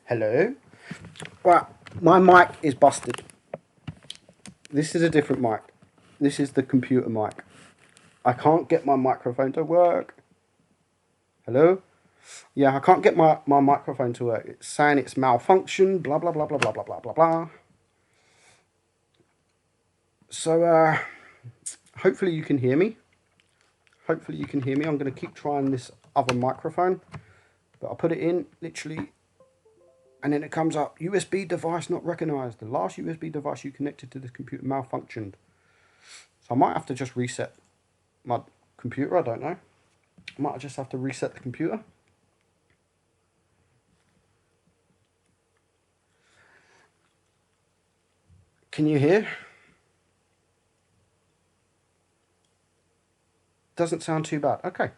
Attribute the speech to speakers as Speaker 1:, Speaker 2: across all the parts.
Speaker 1: Hello? Right, my mic is busted. This is a different mic. This is the computer mic. I can't get my microphone to work. Hello? Yeah, I can't get my microphone to work. It's saying it's malfunctioned, blah, blah, blah, blah, blah, blah, blah, blah, blah. So, hopefully you can hear me. Hopefully you can hear me. I'm going to keep trying this other microphone. But I'll put it in, literally, and then it comes up, USB device not recognized. The last USB device you connected to this computer malfunctioned. So I might have to just reset my computer, I don't know. I might just have to reset the computer. Can you hear? Doesn't sound too bad. Okay.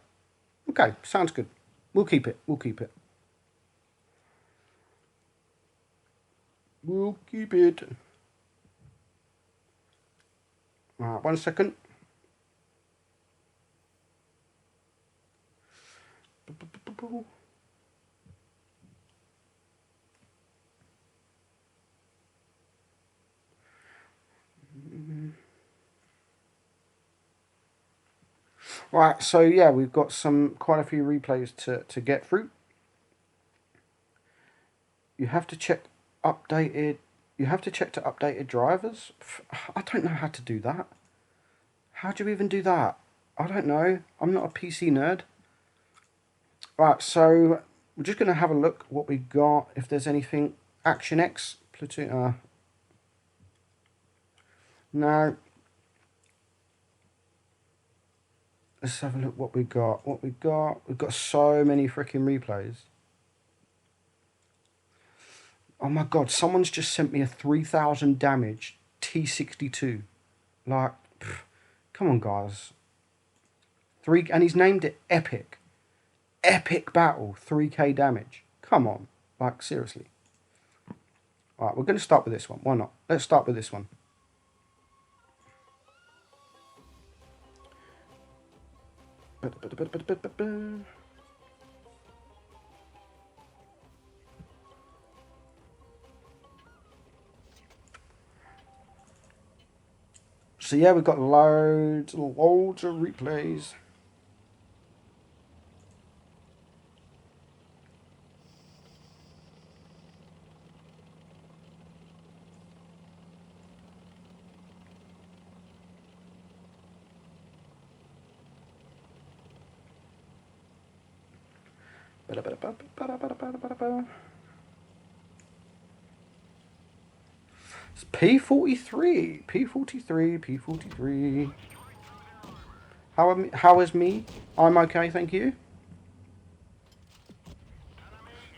Speaker 1: Okay, sounds good. We'll keep it. We'll keep it. We'll keep it. Alright, 1 second. Right, so yeah, we've got quite a few replays to get through. You have to check updated. You have to check to updated drivers. I don't know how to do that. How do you even do that? I don't know. I'm not a PC nerd. Right, so we're just going to have a look what we got. If there's anything. Action X platoon. No. Let's have a look what we got. What we got. We've got so many freaking replays. Oh my god, someone's just sent me a 3,000 damage T62. Like, come on guys. And he's named it Epic. Epic battle, 3k damage. Come on. Like, seriously. Alright, we're going to start with this one. Why not? Let's start with this one. So yeah, we've got loads of replays. It's P43, P43, P43. How is me? I'm okay, thank you.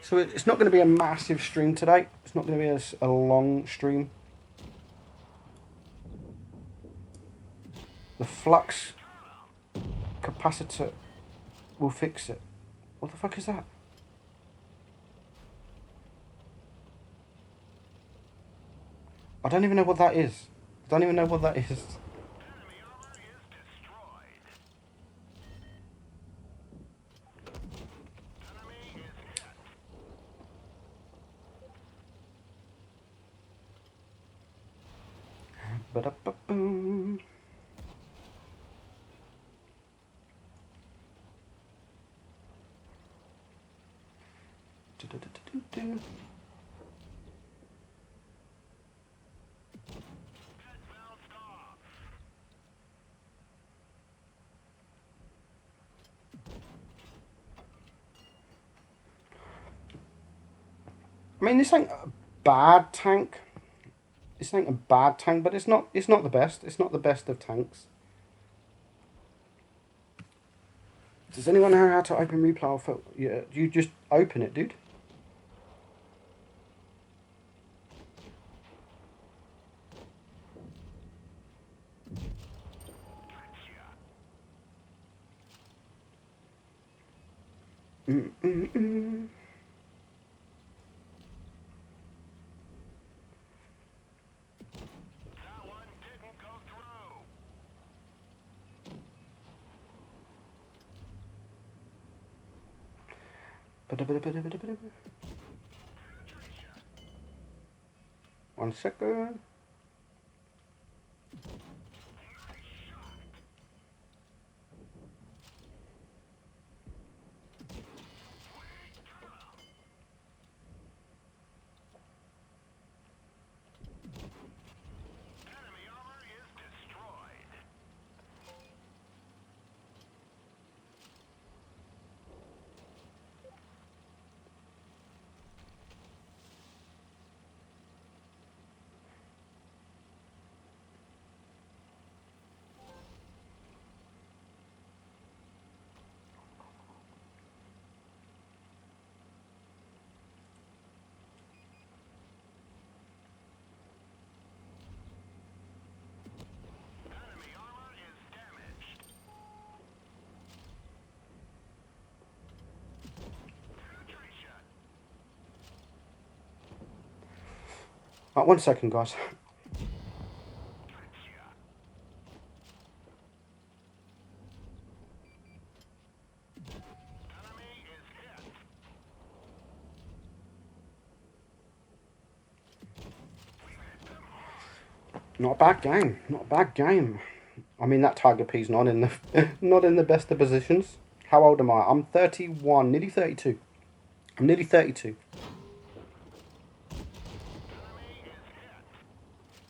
Speaker 1: So it's not going to be a massive stream today. It's not going to be a long stream. The flux capacitor will fix it. What the fuck is that? I don't even know what that is. I don't even know what that is. Ba-da-ba-boom. Do-do-do-do-do. I mean, this ain't a bad tank. This ain't a bad tank, but it's not the best. It's not the best of tanks. Does anyone know how to open replay? Yeah, you just open it, dude. Mm-mm-mm. 1 second. Right, 1 second, guys. Not a bad game. Not a bad game. I mean, that Tiger P's not in the not in the best of positions. How old am I? I'm 31, nearly 32. I'm nearly 32.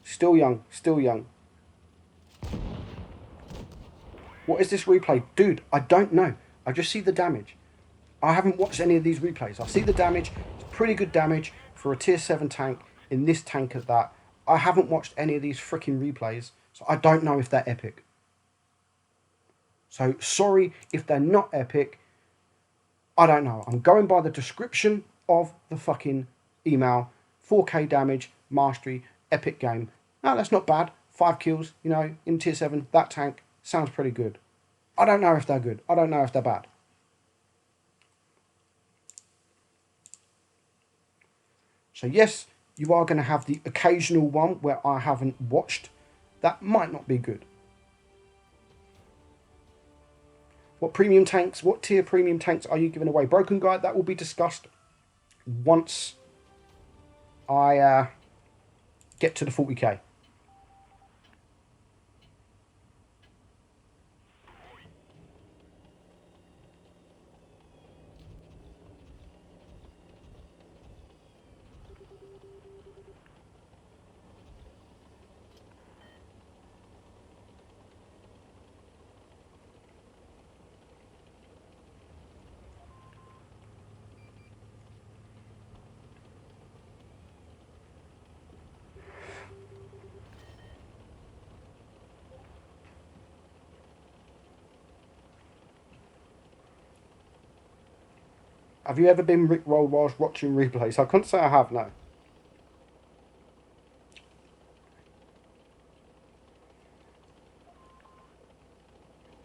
Speaker 1: Still young, still young. What is this replay? Dude, I don't know. I just see the damage. I haven't watched any of these replays. I see the damage. It's pretty good damage for a tier 7 tank in this tank at that. I haven't watched any of these freaking replays, so I don't know if they're epic. So sorry if they're not epic. I don't know. I'm going by the description of the fucking email. 4k damage, mastery, epic game. No, that's not bad. 5 kills, you know, in tier 7. That tank sounds pretty good. I don't know if they're good. I don't know if they're bad. So yes, you are going to have the occasional one where I haven't watched. That might not be good. What premium tanks, what tier premium tanks are you giving away? Broken Guide, that will be discussed once I get to the 40k. Have you ever been rickrolled whilst watching replays? I couldn't say I have, no.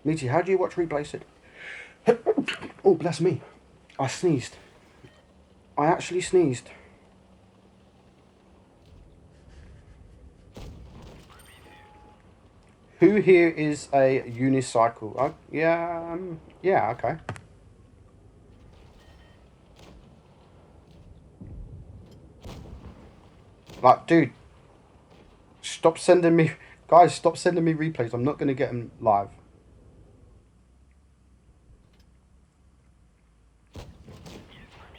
Speaker 1: Meaty, how do you watch replays, Sid? Oh, bless me. I sneezed. I actually sneezed. Who here is a unicycle? Yeah, okay. Like, dude, stop sending me... Guys, stop sending me replays. I'm not going to get them live.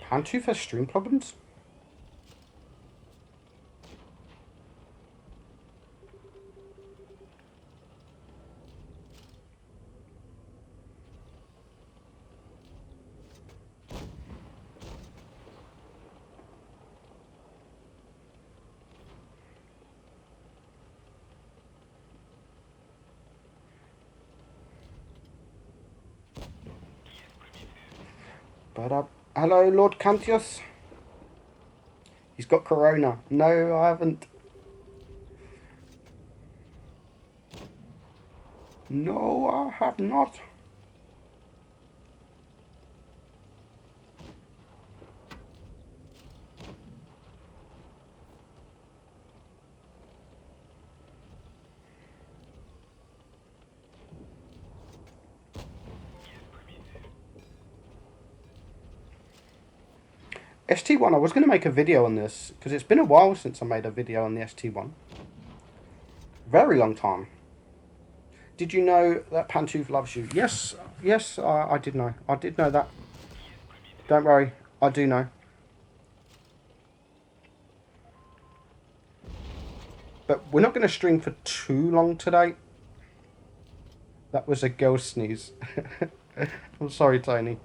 Speaker 1: Pantooth has stream problems? But, hello, Lord Cantius. He's got corona. No, I haven't. No, I have not. ST1, I was going to make a video on this, because it's been a while since I made a video on the ST1. Very long time. Did you know that Pantouf loves you? Yes, yes, I did know. I did know that. Don't worry, I do know. But we're not going to stream for too long today. That was a girl sneeze. I'm sorry, Tony.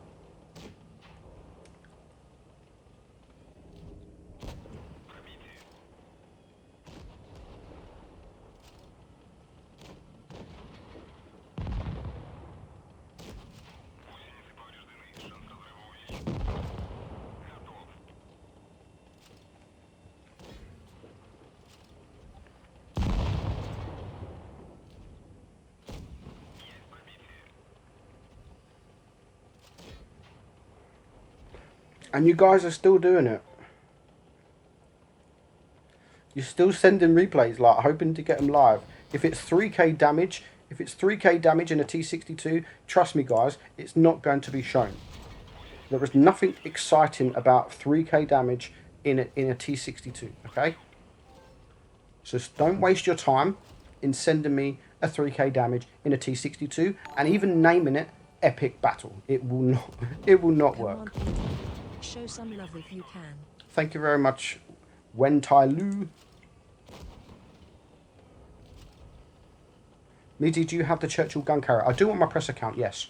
Speaker 1: And you guys are still doing it. You're still sending replays, like hoping to get them live. If it's 3k damage, if it's 3k damage in a T62, trust me guys, it's not going to be shown. There is nothing exciting about 3k damage in a T62, okay? So don't waste your time in sending me a 3k damage in a T62 and even naming it epic battle. It will not work.
Speaker 2: Show some love if you can.
Speaker 1: Thank you very much, Wen Tai Lu. Meadsy, do you have the Churchill gun carrier? I do on my press account, yes.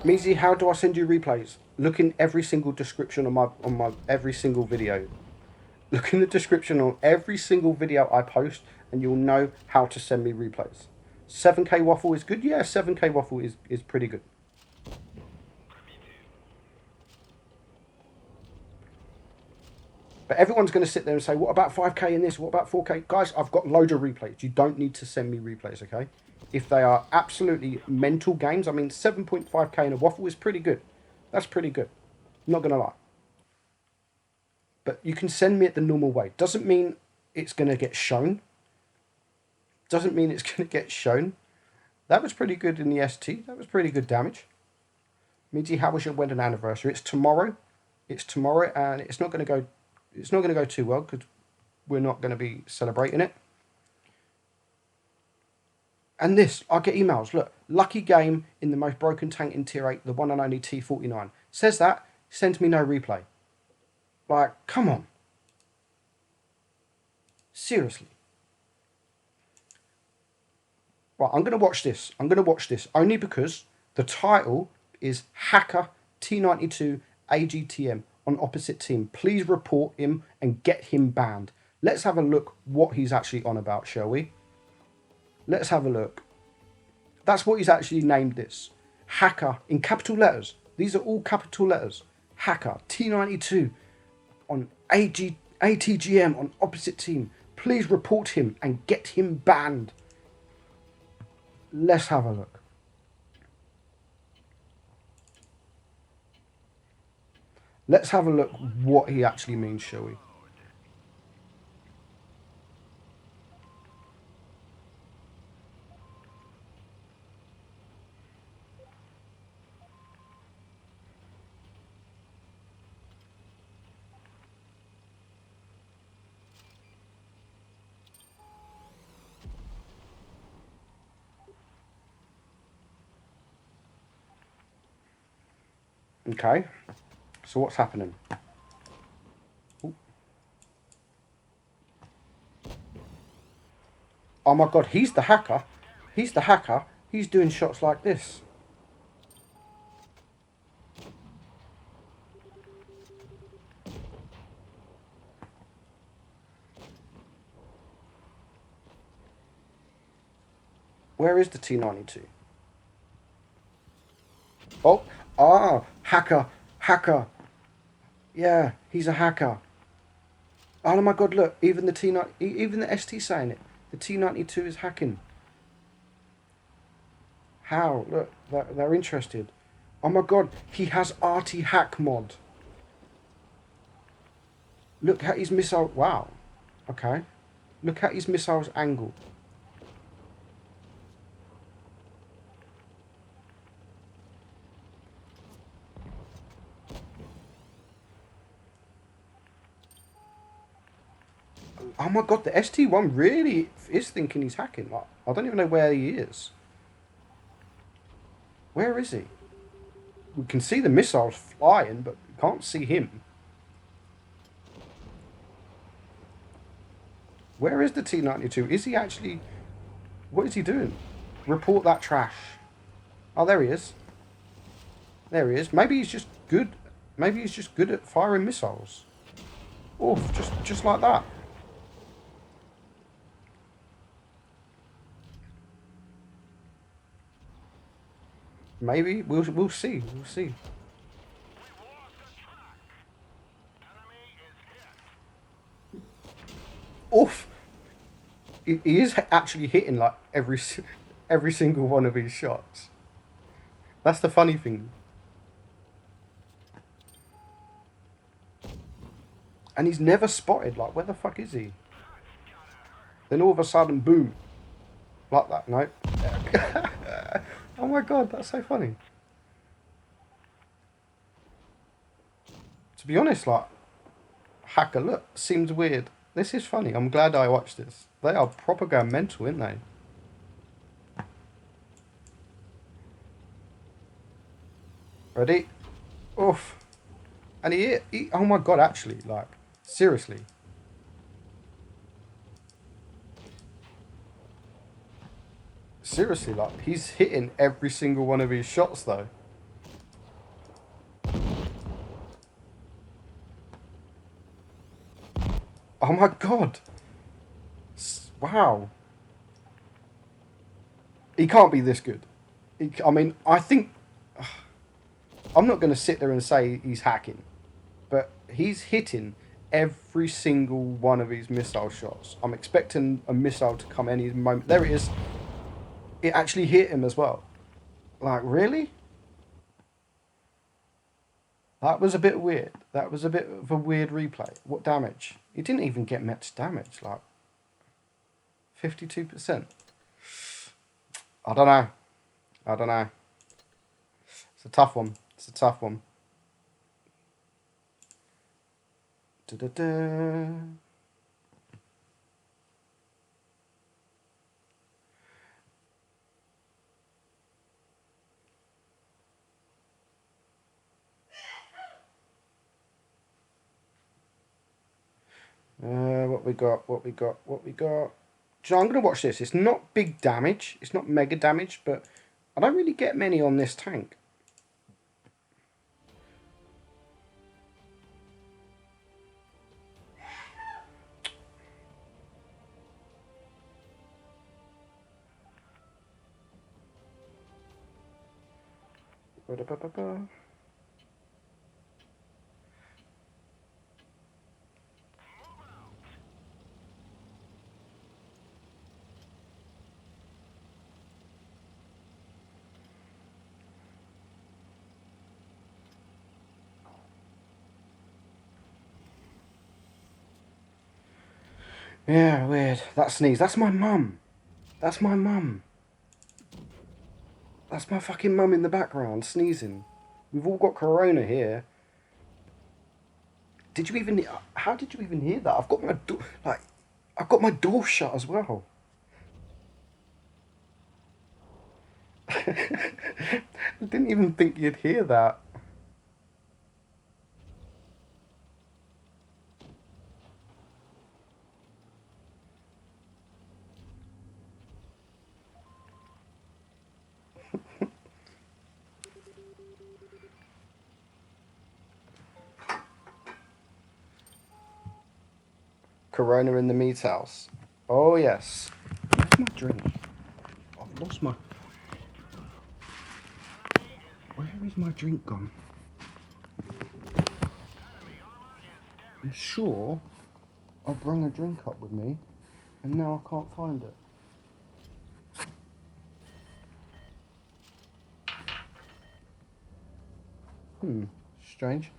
Speaker 1: Meadsy, how do I send you replays? Look in every single description on my every single video. Look in the description on every single video I post and you'll know how to send me replays. 7k waffle is good? Yeah, 7k waffle is pretty good. But everyone's going to sit there and say, what about 5k in this? What about 4k? Guys, I've got loads of replays. You don't need to send me replays, okay? If they are absolutely mental games, I mean, 7.5k in a waffle is pretty good. That's pretty good. I'm not going to lie. But you can send me it the normal way. Doesn't mean it's going to get shown. Doesn't mean it's going to get shown. That was pretty good in the ST. That was pretty good damage. Meadsy, how was your wedding anniversary? It's tomorrow. It's tomorrow, and it's not going to go. It's not going to go too well because we're not going to be celebrating it. And this, I get emails. Look, lucky game in the most broken tank in tier 8, the one and only T49. Says that, sends me no replay. Like, come on. Seriously. Right, I'm going to watch this. I'm going to watch this only because the title is Hacker T92 AGTM on opposite team. Please report him and get him banned. Let's have a look what he's actually on about, shall we? Let's have a look. That's what he's actually named this. Hacker in capital letters. These are all capital letters. Hacker T92 on ATGM on opposite team. Please report him and get him banned. Let's have a look. Let's have a look what he actually means, shall we? Okay, so what's happening? Ooh. Oh my god, he's the hacker. He's the hacker. He's doing shots like this. Where is the T92? Oh, hacker. Yeah, he's a hacker. Oh my god, look, even the T9, even the ST saying it. The T92 is hacking. How? Look, they're interested. Oh my god, he has RT hack mod. Look at his missile. Wow. Okay. Look at his missile's angle. Oh my god, the ST1 really is thinking he's hacking. Like, I don't even know where he is. Where is he? We can see the missiles flying, but we can't see him. Where is the T92? Is he actually... What is he doing? Report that trash. Oh, there he is. There he is. Maybe he's just good. Maybe he's just good at firing missiles. Oh, just like that. Maybe we'll see. We'll see. Oof. He is actually hitting like every single one of his shots. That's the funny thing. And he's never spotted. Like, where the fuck is he? Then all of a sudden, boom. Like that, no? Oh my god, that's so funny. To be honest, like, hacker, look, seems weird. This is funny. I'm glad I watched this. They are proper going mental, aren't they? Ready? Oof. And he oh my god, actually, like, seriously. Seriously, like, he's hitting every single one of his shots, though. Oh my god. Wow. He can't be this good. I mean, I think... I'm not going to sit there and say he's hacking. But he's hitting every single one of his missile shots. I'm expecting a missile to come any moment. There it is. It actually hit him as well. Like, really? That was a bit weird. That was a bit of a weird replay. What damage? He didn't even get much damage. Like, 52%. I don't know. I don't know. It's a tough one. It's a tough one. Da-da-da. What we got? What we got? What we got? So I'm going to watch this. It's not big damage. It's not mega damage, but I don't really get many on this tank. Ba-da-ba-ba-ba. Yeah, weird. That sneeze. That's my mum. That's my mum. That's my fucking mum in the background sneezing. We've all got corona here. Did you even? How did you even hear that? I've got my door. Like, I've got my door shut as well. I didn't even think you'd hear that. Corona in the meat house. Oh yes. Where's my drink? I've lost my... Where is my drink gone? I'm sure I bring a drink up with me, and now I can't find it. Strange.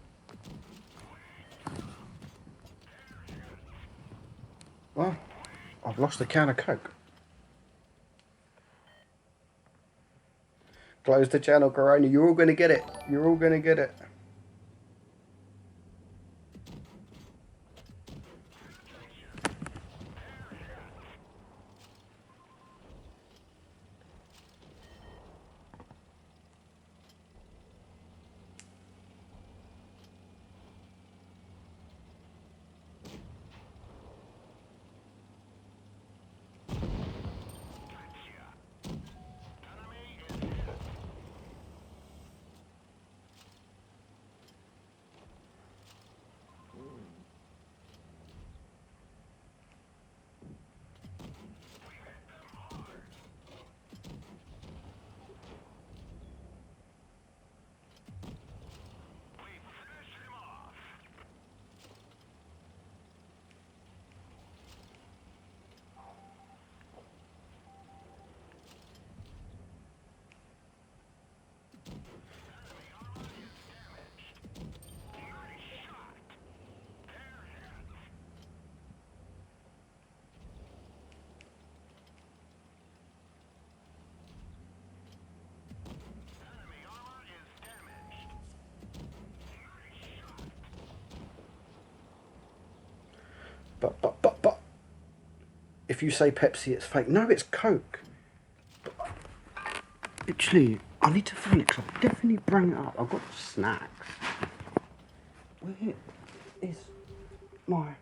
Speaker 1: Well, I've lost a can of Coke. Close the channel, Corona. You're all going to get it. You're all going to get it. But. If you say Pepsi, it's fake. No, it's Coke. Actually, I need to find it because I definitely bring it up. I've got snacks. Where is my...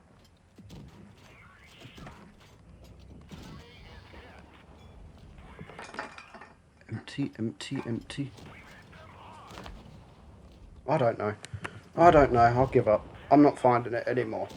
Speaker 1: Empty, empty, empty. I don't know. I don't know. I'll give up. I'm not finding it anymore.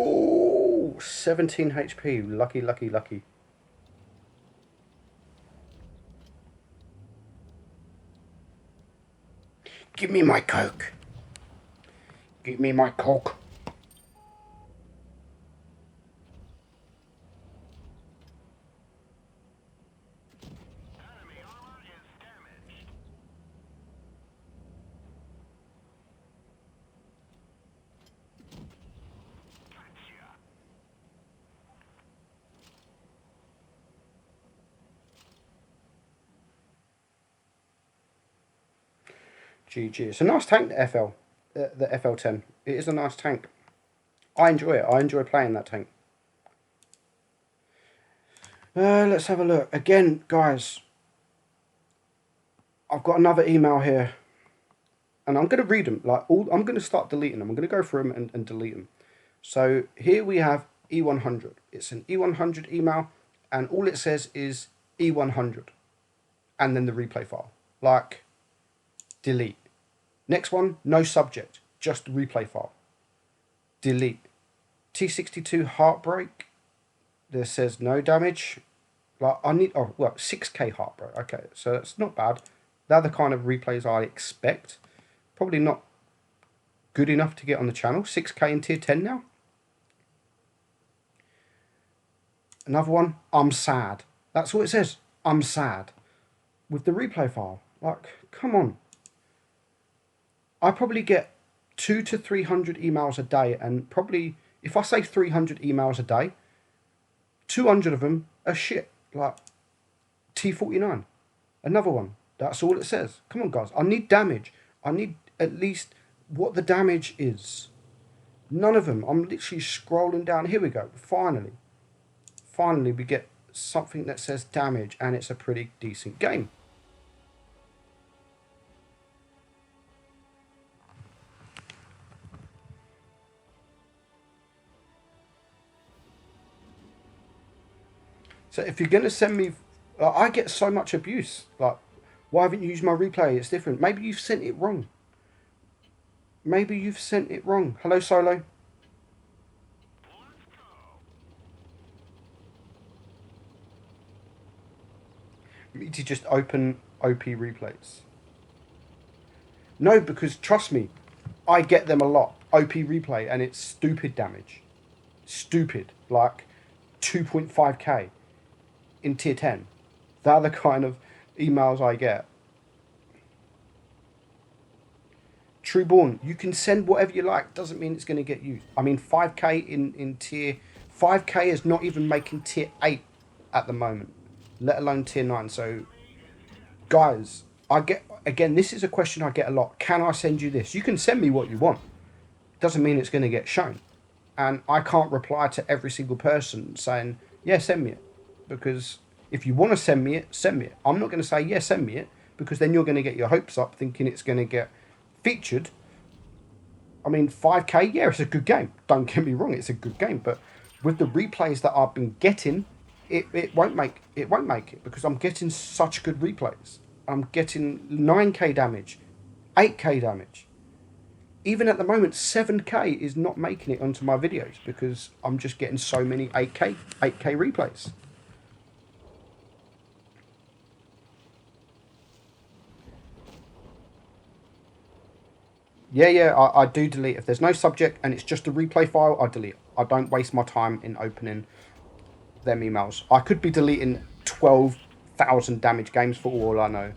Speaker 1: Oh, 17 HP. Lucky, lucky, lucky. Give me my Coke. Give me my Coke. GG. It's a nice tank, the the FL10. It is a nice tank. I enjoy it. I enjoy playing that tank. Let's have a look. Again, guys, I've got another email here. And I'm going to read them. I'm going to start deleting them. I'm going to go through them and delete them. So here we have E100. It's an E100 email. And all it says is E100. And then the replay file. Like, delete. Next one, no subject. Just replay file. Delete. T62 heartbreak. There says no damage. Like, I need, 6K heartbreak. Okay, so that's not bad. They're the kind of replays I expect. Probably not good enough to get on the channel. 6K in tier 10 now. Another one, I'm sad. That's all it says. I'm sad. With the replay file. Like, come on. I probably get 200 to 300 emails a day. And probably, if I say 300 emails a day, 200 of them are shit. Like, T49. Another one. That's all it says. Come on, guys. I need damage. I need at least what the damage is. None of them. I'm literally scrolling down. Here we go. Finally. Finally, we get something that says damage, and it's a pretty decent game. So if you're going to send me, I get so much abuse. Like, why haven't you used my replay? It's different. Maybe you've sent it wrong. Maybe you've sent it wrong. Hello, Solo. You need to just open OP replays. No, because trust me, I get them a lot. OP replay, and it's stupid damage. Stupid. Like 2.5k in tier 10. They're the kind of emails I get. Trueborn, you can send whatever you like. Doesn't mean it's going to get used. I mean, 5k in tier... 5k is not even making tier 8 at the moment. Let alone tier 9. So, guys, I get... Again, this is a question I get a lot. Can I send you this? You can send me what you want. Doesn't mean it's going to get shown. And I can't reply to every single person saying, yeah, send me it. Because if you want to send me it, send me it. I'm not going to say, yeah, send me it. Because then you're going to get your hopes up thinking it's going to get featured. I mean, 5k, yeah, it's a good game. Don't get me wrong, it's a good game. But with the replays that I've been getting, it won't make it because I'm getting such good replays. I'm getting 9k damage, 8k damage. Even at the moment, 7k is not making it onto my videos because I'm just getting so many 8k replays. Yeah, I do delete. If there's no subject and it's just a replay file, I delete. I don't waste my time in opening them emails. I could be deleting 12,000 damage games for all I know.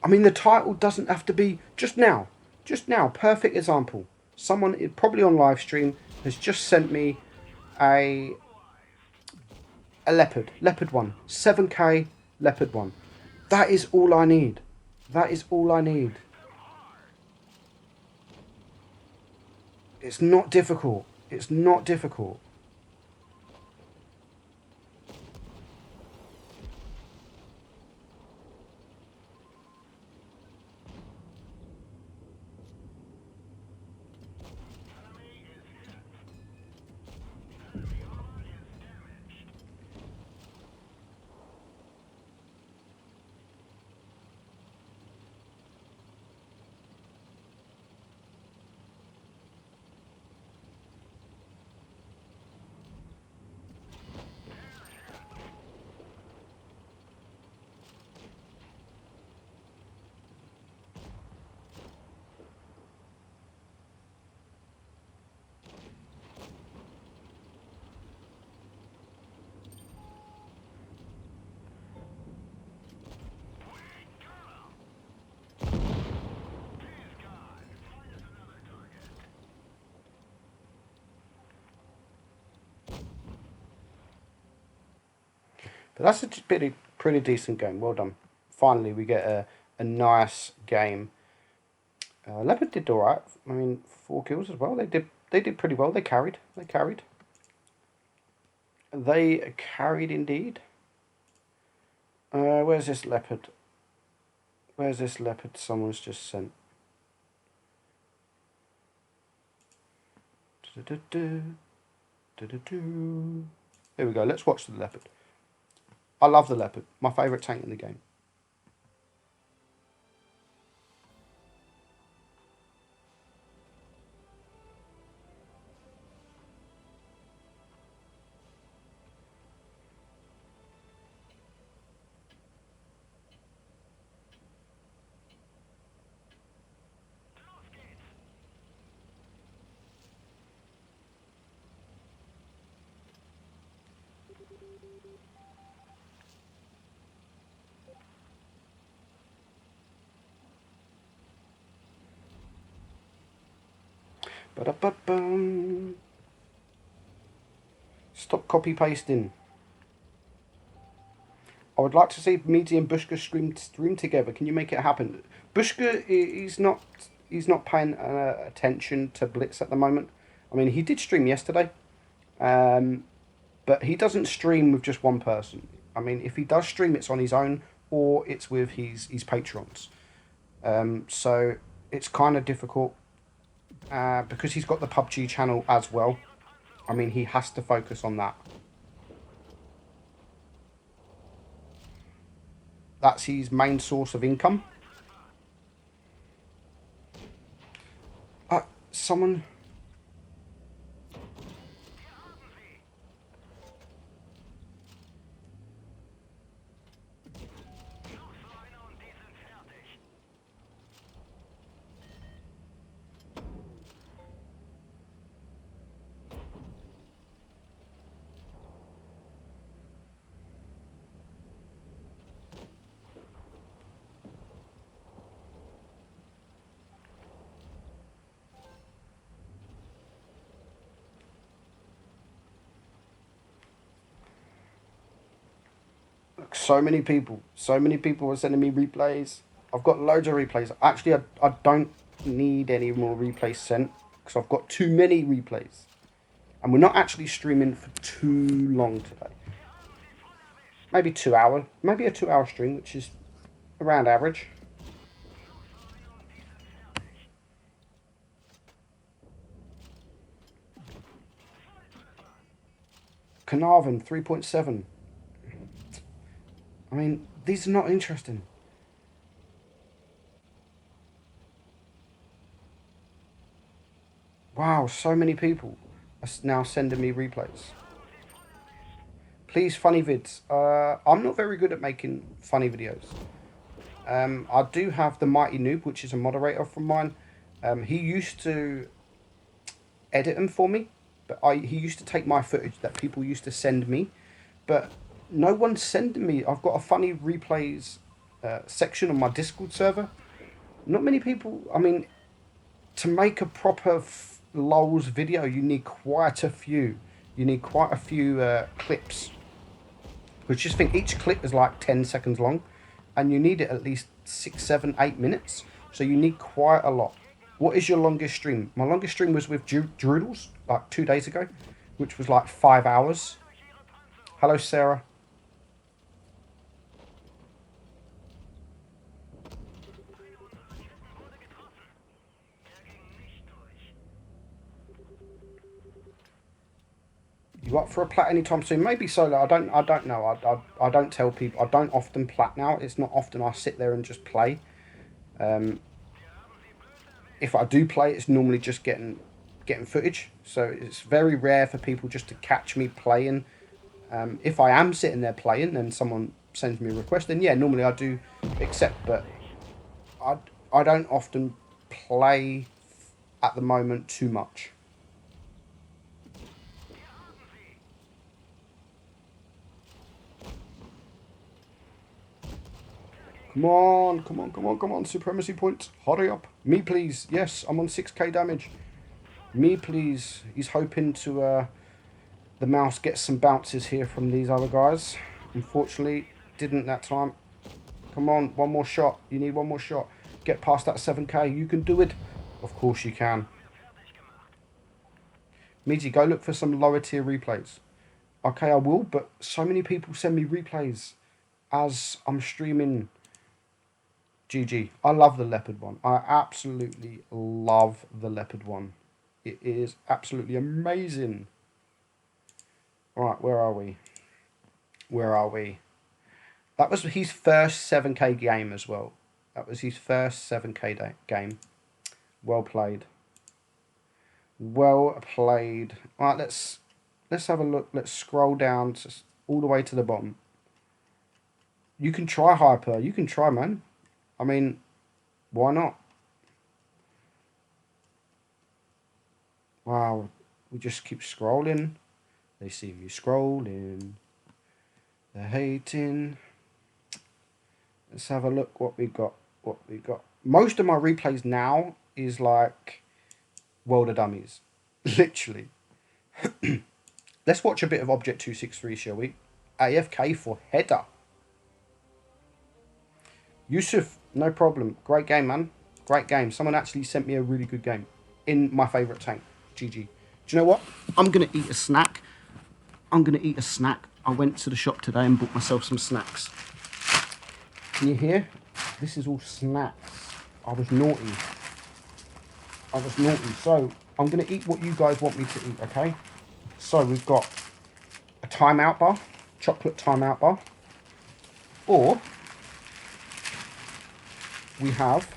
Speaker 1: I mean, the title doesn't have to be just now. Just now, perfect example. Someone, probably on live stream, has just sent me a leopard one, 7k leopard one. That is all I need. That is all I need. It's not difficult. It's not difficult. But that's a pretty decent game. Well done. Finally, we get a nice game. Leopard did all right. I mean, 4 kills as well. They did pretty well. They carried. They carried indeed. Where's this leopard? Where's this leopard someone's just sent? Here we go. Let's watch the leopard. I love the leopard. My favourite tank in the game. Ba-da-ba-bum. Stop copy pasting. I would like to see Meadsy and Bushka stream together. Can you make it happen? Bushka, he's not paying attention to Blitz at the moment. I mean, he did stream yesterday, but he doesn't stream with just one person. I mean, if he does stream, it's on his own or it's with his patrons. So it's kind of difficult because he's got the PUBG channel as well. I mean, he has to focus on that. That's his main source of income. Someone... So many people are sending me replays. I've got loads of replays. Actually, I don't need any more replays sent because I've got too many replays. And we're not actually streaming for too long today. Maybe 2 hours. Maybe a 2 hour stream, which is around average. Carnarvon 3.7. I mean, these are not interesting. Wow, so many people are now sending me replays. Please, funny vids. I'm not very good at making funny videos. I do have the Mighty Noob, which is a moderator from mine. He used to edit them for me, but he used to take my footage that people used to send me, but no one's sending me. I've got a funny replays section on my Discord server. Not many people. I mean, to make a proper lols video, you need quite a few. You need quite a few clips. Because just think each clip is like 10 seconds long, and you need it at least 6, 7, 8 minutes. So you need quite a lot. What is your longest stream? My longest stream was with Droodles, like 2 days ago, which was like 5 hours. Hello, Sarah. You up for a plat anytime soon? Maybe solo. I don't know. I don't tell people. I don't often plat now. It's not often I sit there and just play. If I do play, it's normally just getting footage. So it's very rare for people just to catch me playing. If I am sitting there playing and someone sends me a request, then yeah, normally I do accept. But I don't often play at the moment too much. Come on, come on, come on, come on. Supremacy points. Hurry up. Me, please. Yes, I'm on 6k damage. Me, please. He's hoping to the mouse gets some bounces here from these other guys. Unfortunately, didn't that time. Come on, one more shot. You need one more shot. Get past that 7k. You can do it. Of course you can. Meadsy, go look for some lower tier replays. Okay, I will, but so many people send me replays as I'm streaming. GG. I love the leopard one. I absolutely love the leopard one. It is absolutely amazing. Alright, where are we? Where are we? That was his first 7k game as well. That was his first 7k game. Well played. Well played. Alright, let's have a look. Let's scroll down all the way to the bottom. You can try Hyper. You can try, man. I mean, why not? Wow, we just keep scrolling. They see me scrolling. They're hating. Let's have a look what we got. What we got. Most of my replays now is like World of Dummies. Literally. Let's watch a bit of Object 263, shall we? AFK for header. Yusuf, no problem. Great game, man. Great game. Someone actually sent me a really good game in my favourite tank. GG. Do you know what? I'm going to eat a snack. I'm going to eat a snack I went to the shop today and bought myself some snacks. Can you hear? This is all snacks. I was naughty. So I'm going to eat what you guys want me to eat, okay? So we've got a timeout bar, chocolate timeout bar. Or we have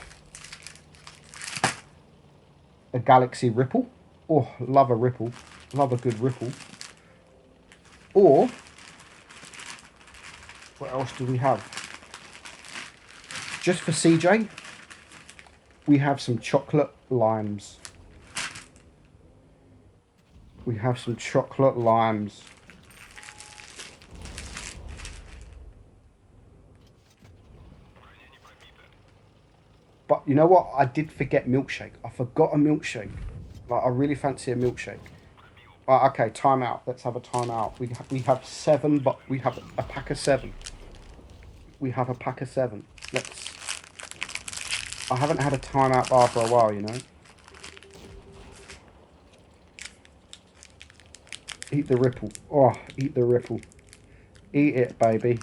Speaker 1: a Galaxy Ripple. Oh, love a Ripple. Love a good Ripple. Or, what else do we have? Just for CJ, we have some chocolate limes. We have some chocolate limes. But you know what? I did forget milkshake. I forgot a milkshake. Like, I really fancy a milkshake. Okay, time out. Let's have a time out. We have 7, but we have a pack of 7. We have a pack of 7. I haven't had a timeout bar for a while, you know. Eat the Ripple. Oh, eat the Ripple. Eat it, baby.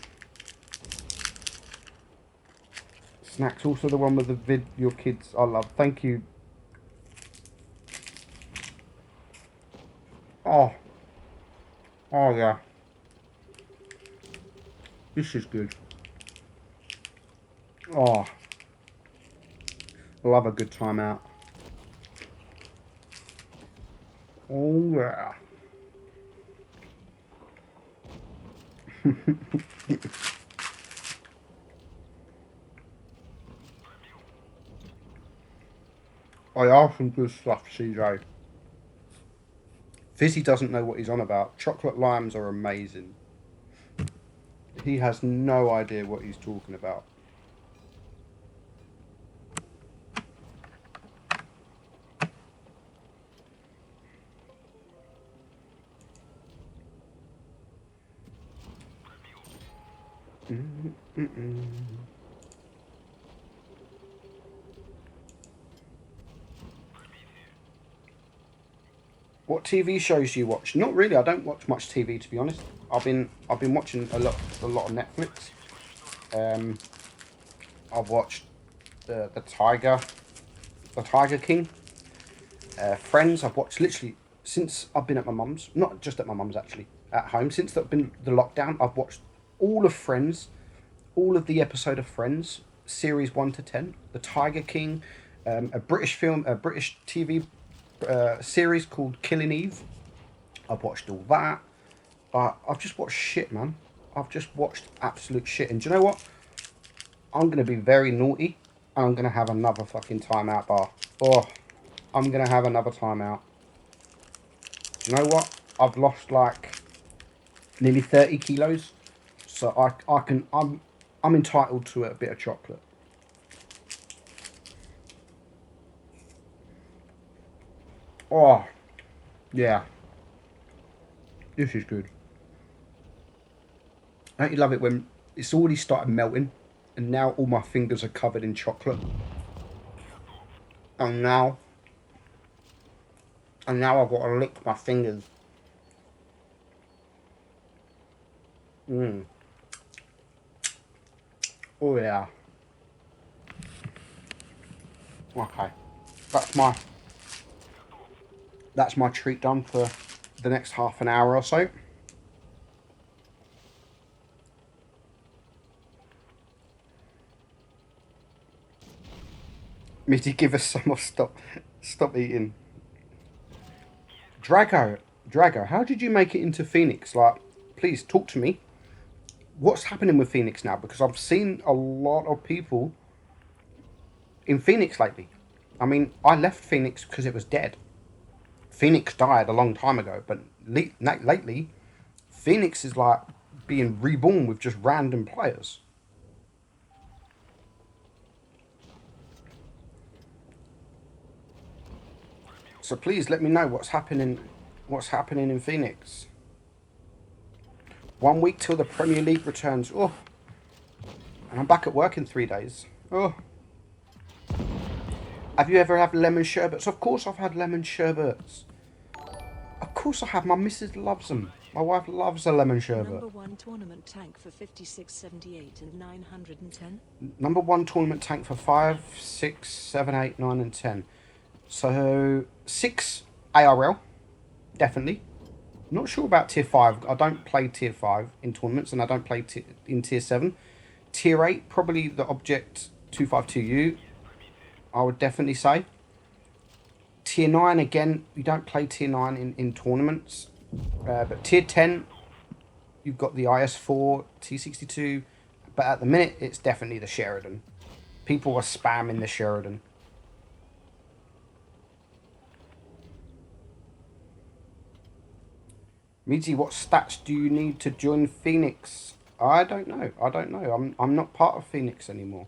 Speaker 1: Snacks, also the one with the vid your kids I love. Thank you. Oh. Oh, yeah. This is good. Oh. Love a good time out. Oh, yeah. I are some good stuff, CJ. Fizzy doesn't know what he's on about. Chocolate limes are amazing. He has no idea what he's talking about. What TV shows do you watch? Not really. I don't watch much TV, to be honest. I've been watching a lot of Netflix. I've watched the Tiger King. Friends. I've watched literally since I've been at my mum's. Not just at my mum's, actually, at home. Since there's been the lockdown, I've watched all of Friends, all of the episode of Friends, series 1 to 10. The Tiger King, a British TV series called Killing Eve. I've watched all that. I've just watched shit, man. I've just watched absolute shit. And do you know what? I'm going to be very naughty. And I'm going to have another fucking timeout bar. Oh, I'm going to have another timeout. Do you know what? I've lost like nearly 30 kilos. So I'm entitled to a bit of chocolate. Oh, yeah. This is good. Don't you love it when it's already started melting and now all my fingers are covered in chocolate? And now I've got to lick my fingers. Oh yeah. Okay. That's my treat done for the next half an hour or so. Mitty, give us some more. Stop eating. Drago, how did you make it into Phoenix? Like, please talk to me. What's happening with Phoenix now? Because I've seen a lot of people in Phoenix lately. I mean, I left Phoenix because it was dead. Phoenix died a long time ago, but lately, Phoenix is like being reborn with just random players. So please let me know what's happening in Phoenix. 1 week till the Premier League returns. Oh, and I'm back at work in 3 days. Oh. Have you ever had lemon sherbets? Of course I've had lemon sherbets. Of course I have. My missus loves them. My wife loves a lemon sherbet.
Speaker 2: Number 1 tournament tank for 5678 and 910.
Speaker 1: Number 1 tournament tank for 5, 6, 7, 8, 9, and 10. So 6 ARL, definitely. Not sure about tier 5. I don't play tier 5 in tournaments, and I don't play in tier 7. Tier 8, probably the Object 252U, I would definitely say. Tier 9, again, you don't play tier 9 in tournaments. But tier 10, you've got the IS4, T62. But at the minute, it's definitely the Sheridan. People are spamming the Sheridan. Meadsy, what stats do you need to join Phoenix? I don't know. I'm not part of Phoenix anymore.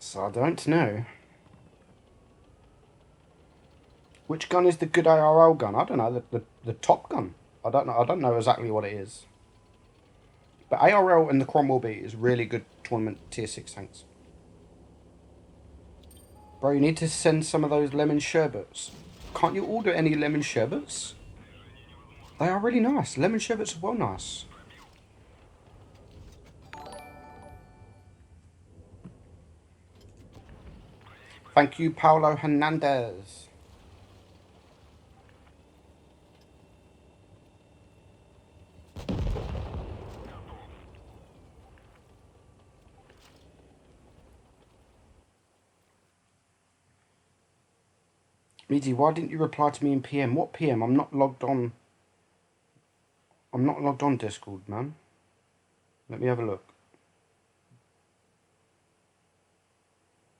Speaker 1: So I don't know. Which gun is the good ARL gun? I don't know. The top gun. I don't know. I don't know exactly what it is. But ARL and the Cromwell B is really good tournament tier 6 tanks. Bro, you need to send some of those lemon sherbets. Can't you order any lemon sherbets? They are really nice. Lemon sherbets are well nice. Thank you, Paulo Hernandez. Meaty, why didn't you reply to me in PM? What PM? I'm not logged on. I'm not logged on Discord, man. Let me have a look.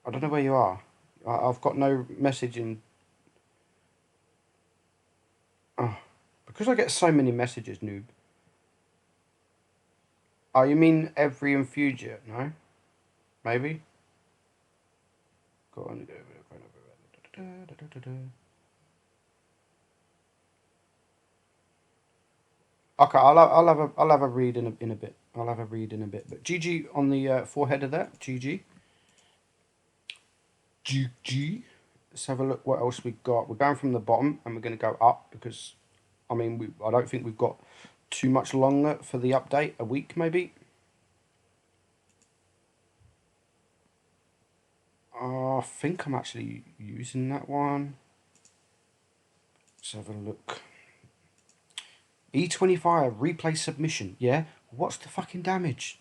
Speaker 1: I don't know where you are. I've got no message in. Oh, because I get so many messages, noob. Oh, you mean every infuser? No? Maybe? Go on. Okay, I'll have a read in a bit. I'll have a read in a bit. But GG on the forehead of that. GG. GG. Let's have a look what else we got. We're going from the bottom and we're going to go up because, I mean, I don't think we've got too much longer for the update. A week maybe. I think I'm actually using that one. Let's have a look. E25 replay submission. Yeah. What's the fucking damage?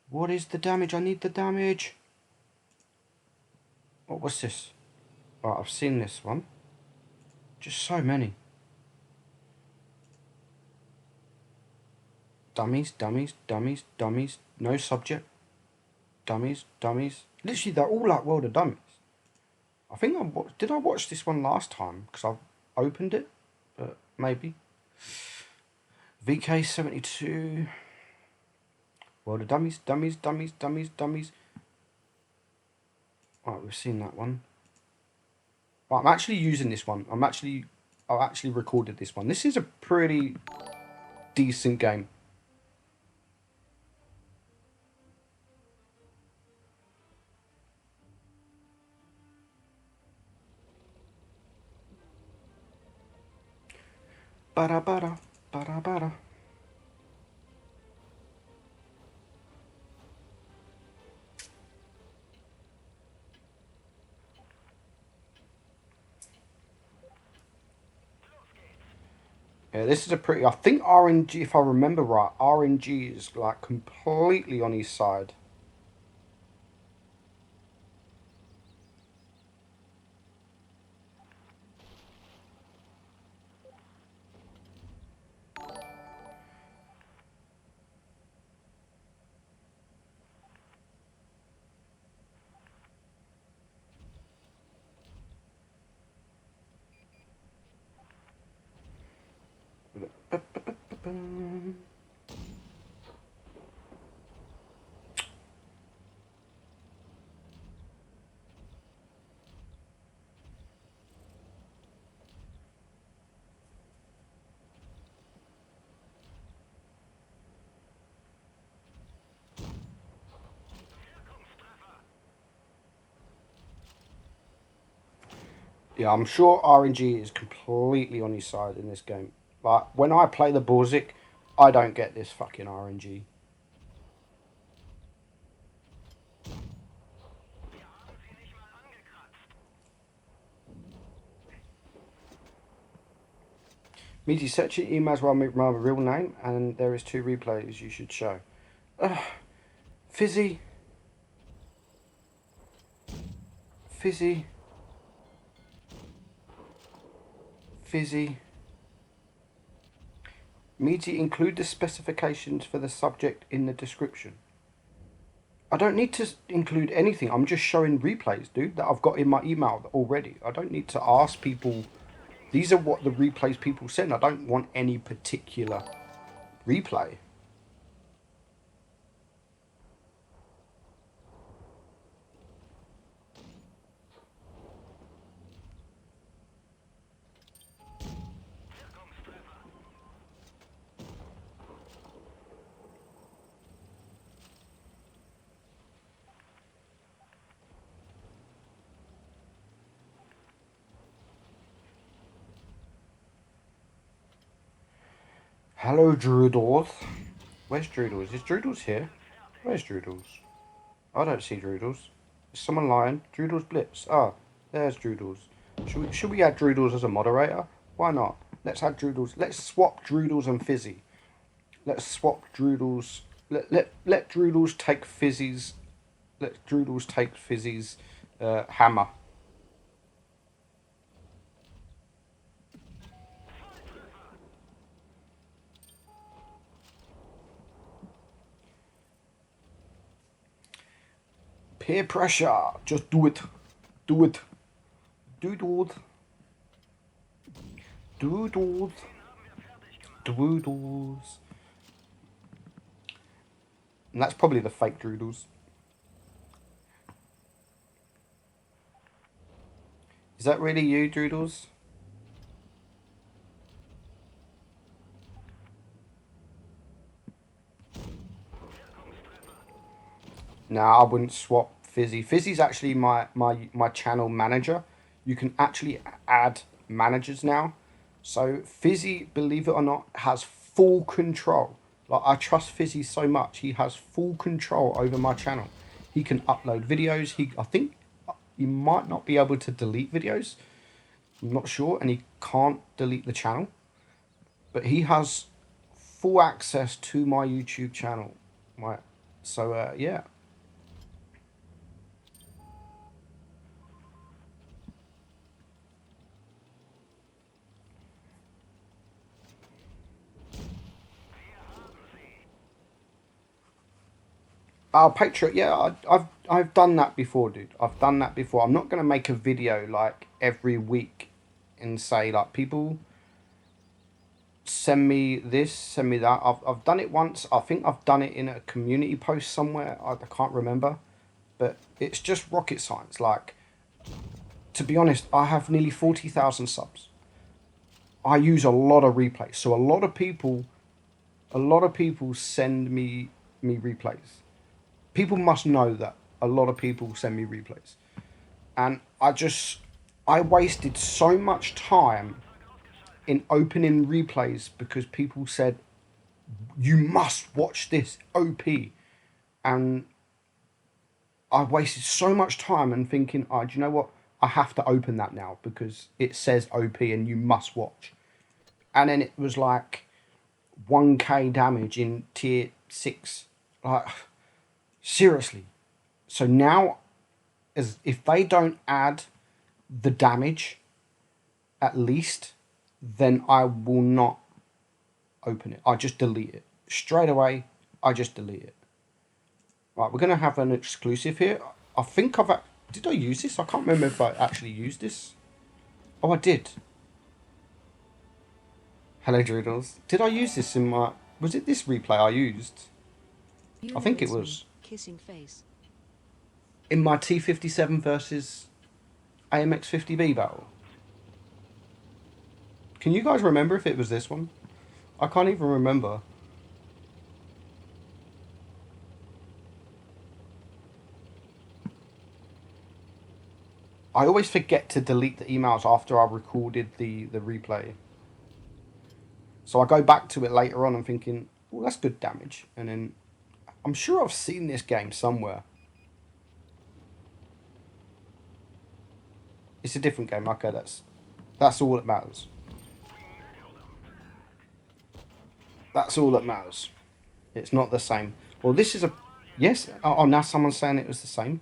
Speaker 1: What is the damage? I need the damage. What was this? Oh, I've seen this one. Just so many. Dummies, dummies, dummies, dummies. No subject. Dummies, dummies. Literally, they're all like World of Dummies. I think did I watch this one last time? Because I opened it. But maybe. VK72. World of Dummies, dummies, dummies, dummies, dummies. Right, we've seen that one. Right, I'm actually using this one. I've actually recorded this one. This is a pretty decent game. Bada bada, bada bada. Yeah, this is a pretty. I think RNG, if I remember right, RNG is like completely on his side. Yeah, I'm sure RNG is completely on his side in this game. Like, when I play the Borzik, I don't get this fucking RNG. Meaty, search your emails while I make my real name, and there is 2 replays you should show. Fizzy. Fizzy. Fizzy. Meaty, include the specifications for the subject in the description. I don't need to include anything. I'm just showing replays, dude, that I've got in my email already. I don't need to ask people. These are what the replays people send. I don't want any particular replay. Hello, Droodles. Where's Droodles? Is Droodles here? Where's Droodles? I don't see Droodles. Is someone lying? Droodles Blitz. Ah, there's Droodles. Should we add Droodles as a moderator? Why not? Let's add Droodles. Let's swap Droodles and Fizzy. Let's swap Droodles. Let Droodles take Fizzy's. Let Droodles take Fizzy's hammer. Peer pressure. Just do it. Do it. Doodles. Doodles. Doodles. And that's probably the fake Droodles. Is that really you, Droodles? Nah, I wouldn't swap Fizzy. Fizzy's actually my channel manager. You can actually add managers now. So Fizzy, believe it or not, has full control. Like, I trust Fizzy so much. He has full control over my channel. He can upload videos. I think he might not be able to delete videos. I'm not sure. And he can't delete the channel. But he has full access to my YouTube channel. So, yeah. Oh, Patreon, yeah, I've done that before, dude. I've done that before. I'm not gonna make a video like every week and say like, people send me this, send me that. I've done it once. I think I've done it in a community post somewhere. I can't remember, but it's just rocket science. Like, to be honest, I have nearly 40,000 subs. I use a lot of replays, so a lot of people send me replays. People must know that a lot of people send me replays. And I wasted so much time in opening replays because people said, you must watch this OP. And I wasted so much time and thinking, oh, do you know what? I have to open that now because it says OP and you must watch. And then it was like 1k damage in tier 6. Like, seriously. So now, if they don't add the damage, at least, then I will not open it. I just delete it. Straight away, I just delete it. Right, we're going to have an exclusive here. I think did I use this? I can't remember if I actually used this. Oh, I did. Hello, Droodles. Did I use this in my... Was it this replay I used? I think it was.
Speaker 2: Kissing face.
Speaker 1: In my T57 versus AMX50B battle. Can you guys remember if it was this one? I can't even remember. I always forget to delete the emails after I've recorded the replay. So I go back to it later on and thinking, well, that's good damage. And then I'm sure I've seen this game somewhere. It's a different game. Okay, that's all that matters. That's all that matters. It's not the same. Well, this is a... Yes? Oh, now someone's saying it was the same.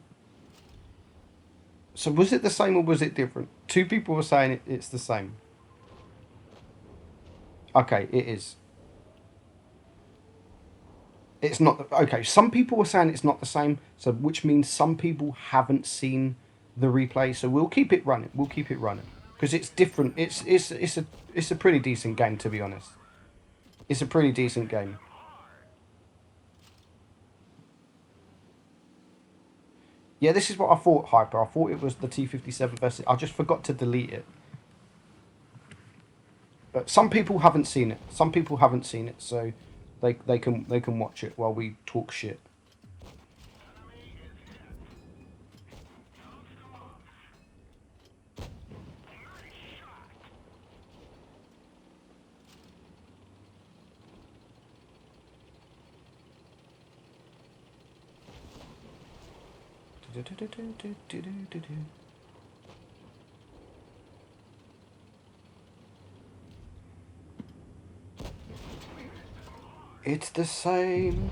Speaker 1: So was it the same or was it different? Two people were saying it's the same. Okay, it is. It's not... Okay, some people were saying it's not the same, so which means some people haven't seen the replay, so we'll keep it running. We'll keep it running. Because it's different. It's a pretty decent game, to be honest. It's a pretty decent game. Yeah, this is what I thought, Hyper. I thought it was the T57 versus... I just forgot to delete it. But some people haven't seen it. Some people haven't seen it, so they can watch it while we talk shit. It's the same.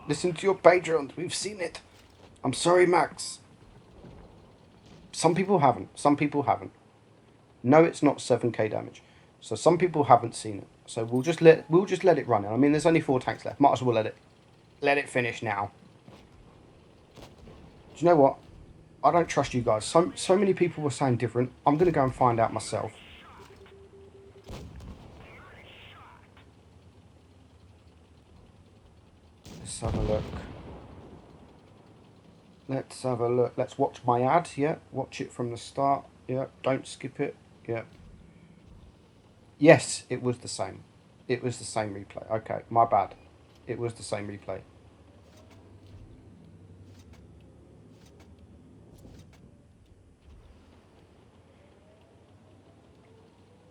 Speaker 1: Listen to your patrons. We've seen it. I'm sorry, Max. Some people haven't. Some people haven't. No, it's not 7k damage. So some people haven't seen it. So we'll just let it run. I mean, there's only 4 tanks left. Might as well let it finish now. Do you know what? I don't trust you guys. So many people were saying different. I'm gonna go and find out myself. Let's have a look. Let's have a look. Let's watch my ad. Yeah, watch it from the start. Yeah, don't skip it. Yeah. Yes, it was the same. It was the same replay. Okay, my bad. It was the same replay.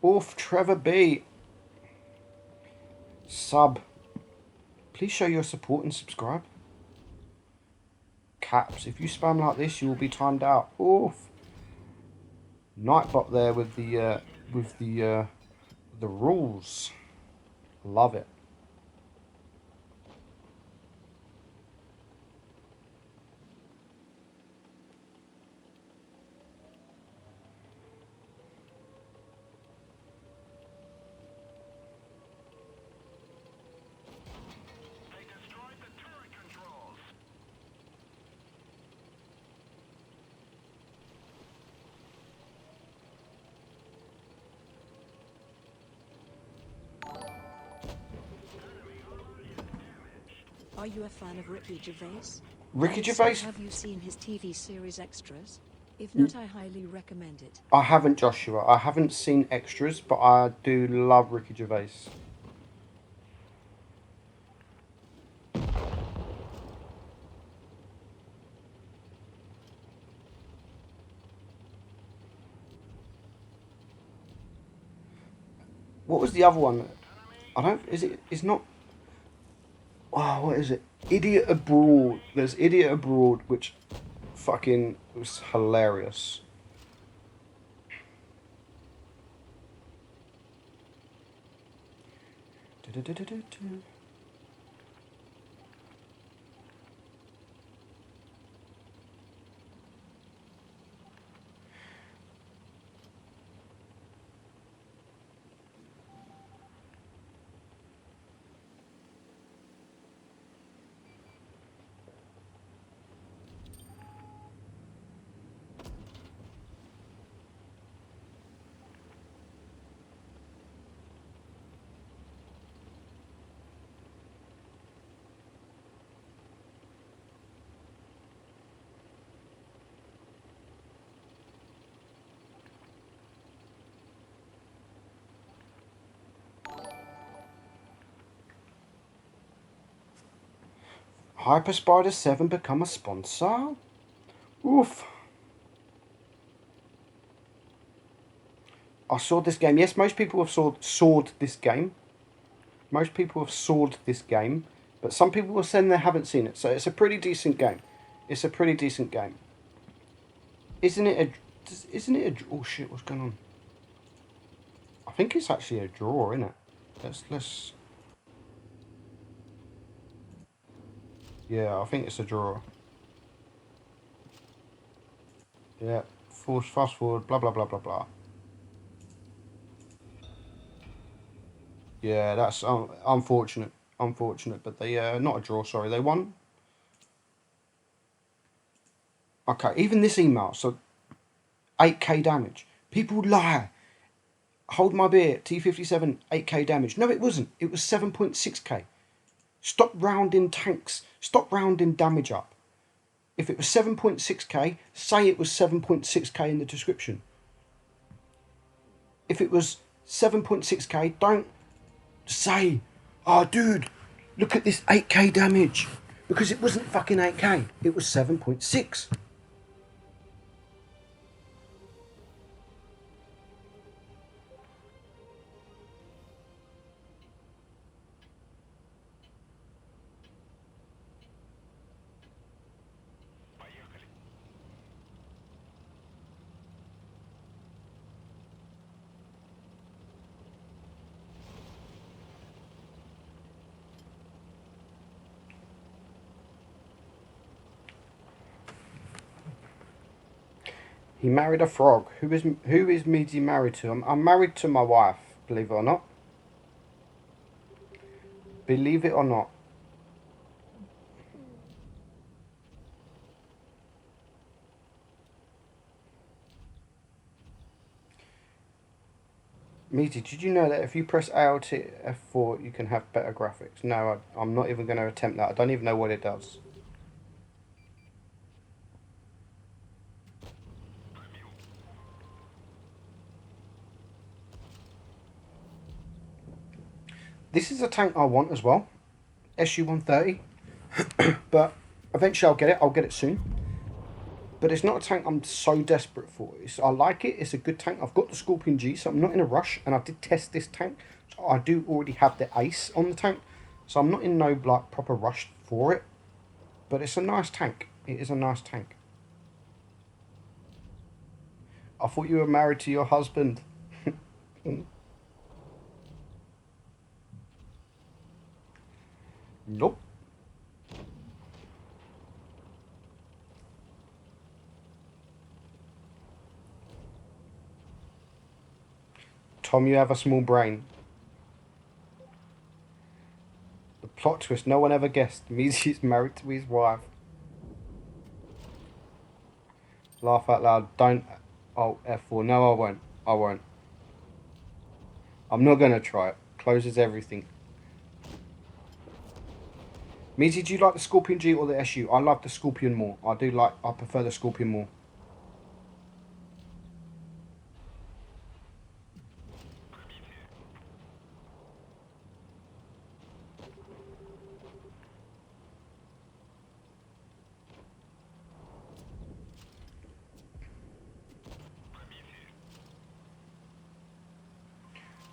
Speaker 1: Oof, Trevor B. Sub. Please show your support and subscribe. Caps. If you spam like this, you will be timed out. Oof. Nightbot there with the rules. Love it.
Speaker 2: Are you a fan of Ricky Gervais?
Speaker 1: Ricky
Speaker 2: And if
Speaker 1: Gervais?
Speaker 2: so, have you seen his TV series Extras? If not, I highly recommend it.
Speaker 1: I haven't, Joshua. I haven't seen Extras, but I do love Ricky Gervais. What was the other one? I don't... Is it... It's not... Oh, what is it? Idiot Abroad. There's Idiot Abroad, which fucking was hilarious. Hyper Spider 7 become a sponsor? Oof. I saw this game. Yes, most people have sawed this game. Most people have sawed this game, but some people are saying they haven't seen it. So it's a pretty decent game. It's a pretty decent game. Isn't it a? Isn't it a? Oh shit! What's going on? I think it's actually a draw, isn't it? Let's. Yeah, I think it's a draw. Yeah. Fast forward. Blah blah blah blah blah. Yeah, that's unfortunate. Unfortunate, but they not a draw. Sorry, they won. Okay, even this email. So 8k damage. People lie. Hold my beer. T57 8k damage. No, it wasn't. It was 7.6k. Stop rounding tanks. Stop rounding damage up. If it was 7.6k, say it was 7.6k in the description. If it was 7.6k, don't say, oh dude, look at this 8k damage. Because it wasn't fucking 8k. It was 7.6. He married a frog. Who is Meadsy married to? I'm married to my wife, believe it or not. Believe it or not. Meadsy, did you know that if you press Alt F4 you can have better graphics? No, I'm not even going to attempt that. I don't even know what it does. This is a tank I want as well. SU-130. But eventually I'll get it. I'll get it soon. But it's not a tank I'm so desperate for. I like it. It's a good tank. I've got the Scorpion G, so I'm not in a rush. And I did test this tank. So I do already have the Ace on the tank. So I'm not in no like proper rush for it. But it's a nice tank. It is a nice tank. I thought you were married to your husband. Nope. Tom, you have a small brain. The plot twist no one ever guessed means he's married to his wife. Laugh out loud. Don't. Oh, F4. No, I won't. I won't. I'm not going to try it. Closes everything. Meadsy, do you like the Scorpion G or the SU? I love the Scorpion more. I prefer the Scorpion more.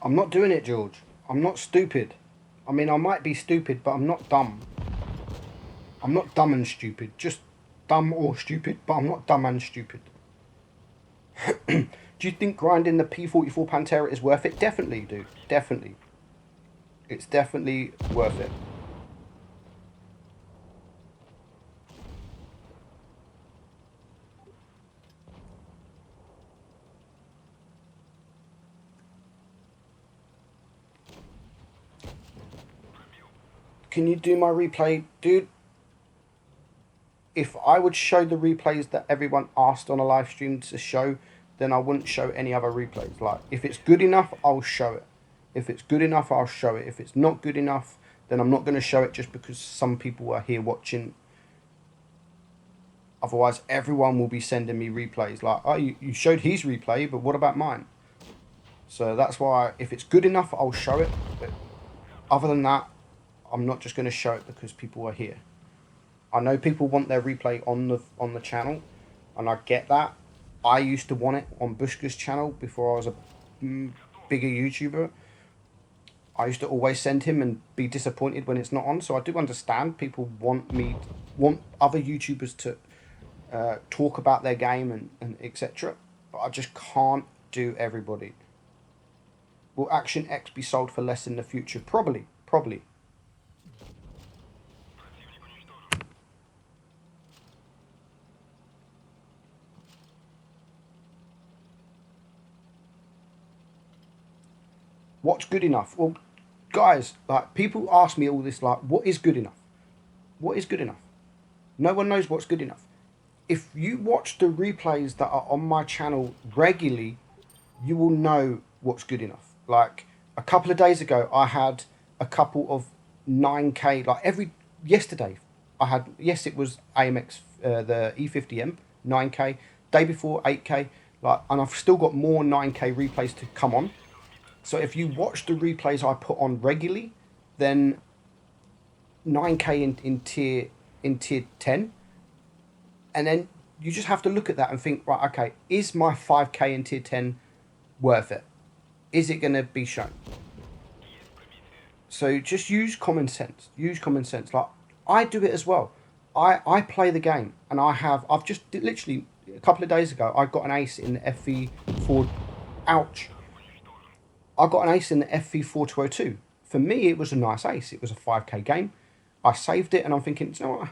Speaker 1: I'm not doing it, George. I'm not stupid. I mean, I might be stupid, but I'm not dumb. I'm not dumb and stupid. Just dumb or stupid, but I'm not dumb and stupid. Do you think grinding the P44 Pantera is worth it? Definitely, dude. Definitely. It's definitely worth it. Can you do my replay? Dude, if I would show the replays that everyone asked on a live stream to show, then I wouldn't show any other replays. Like, if it's good enough, I'll show it. If it's good enough, I'll show it. If it's not good enough, then I'm not going to show it just because some people are here watching. Otherwise, everyone will be sending me replays. Like, oh, you showed his replay, but what about mine? So that's why, if it's good enough, I'll show it. But other than that, I'm not just going to show it because people are here. I know people want their replay on the channel, and I get that. I used to want it on Bushka's channel before I was bigger YouTuber, I used to always send him and be disappointed when it's not on. So I do understand people want other YouTubers to talk about their game and etc. But I just can't do everybody. Will Action X be sold for less in the future? Probably, probably. What's good enough? Well, guys, like people ask me all this, like, what is good enough? What is good enough? No one knows what's good enough. If you watch the replays that are on my channel regularly, you will know what's good enough. Like a couple of days ago, I had a couple of 9K. Like yesterday, I had, yes, it was AMX, the E50M 9K. Day before 8K. Like, and I've still got more 9K replays to come on. So if you watch the replays I put on regularly, then 9K in tier 10, and then you just have to look at that and think, right, okay, is my 5K in tier 10 worth it? Is it going to be shown? So just use common sense. Use common sense. Like I do it as well. I play the game, and I've just literally a couple of days ago I got an ace in the FV4. Ouch! I got an ace in the FV4202. For me, it was a nice ace. It was a 5K game. I saved it, and I'm thinking, you know what?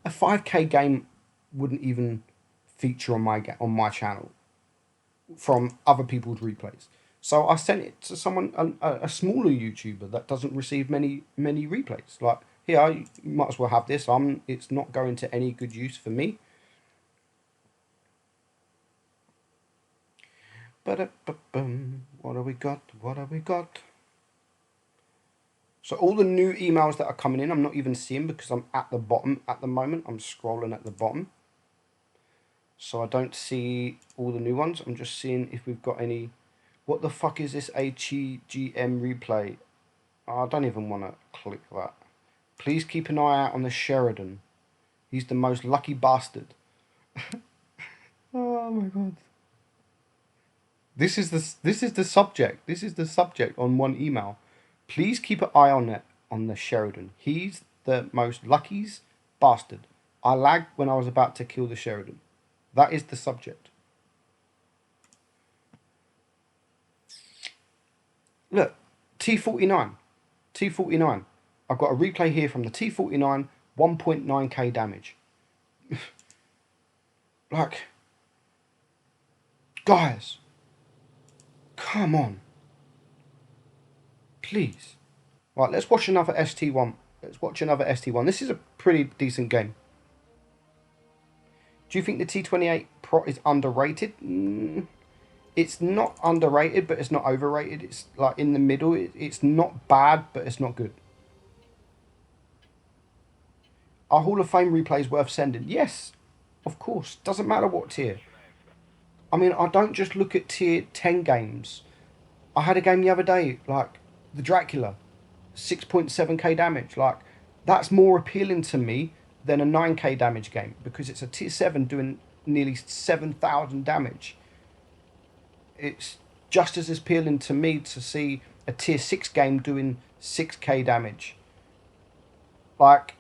Speaker 1: A 5K game wouldn't even feature on my channel from other people's replays. So I sent it to someone, a smaller YouTuber that doesn't receive many replays. Like, here, you might as well have this. It's not going to any good use for me. What have we got? What have we got? So all the new emails that are coming in, I'm not even seeing because I'm at the bottom at the moment. I'm scrolling at the bottom. So I don't see all the new ones. I'm just seeing if we've got any. What the fuck is this HEGM replay? Oh, I don't even want to click that. Please keep an eye out on the Sheridan. He's the most lucky bastard. Oh my god. This is the subject. This is the subject on one email. Please keep an eye on it on the Sheridan. He's the most luckiest bastard. I lagged when I was about to kill the Sheridan. That is the subject. Look, T49. T49. I've got a replay here from the T49, 1.9k damage. Like, guys, come on. Please. Right, let's watch another ST1. Let's watch another ST1. This is a pretty decent game. Do you think the T28 Pro is underrated? It's not underrated, but it's not overrated. It's like in the middle. It's not bad, but it's not good. Are Hall of Fame replays worth sending? Yes, of course. Doesn't matter what tier. I mean, I don't just look at tier 10 games. I had a game the other day, like the Dracula, 6.7k damage. Like, that's more appealing to me than a 9k damage game because it's a tier 7 doing nearly 7,000 damage. It's just as appealing to me to see a tier 6 game doing 6k damage. Like,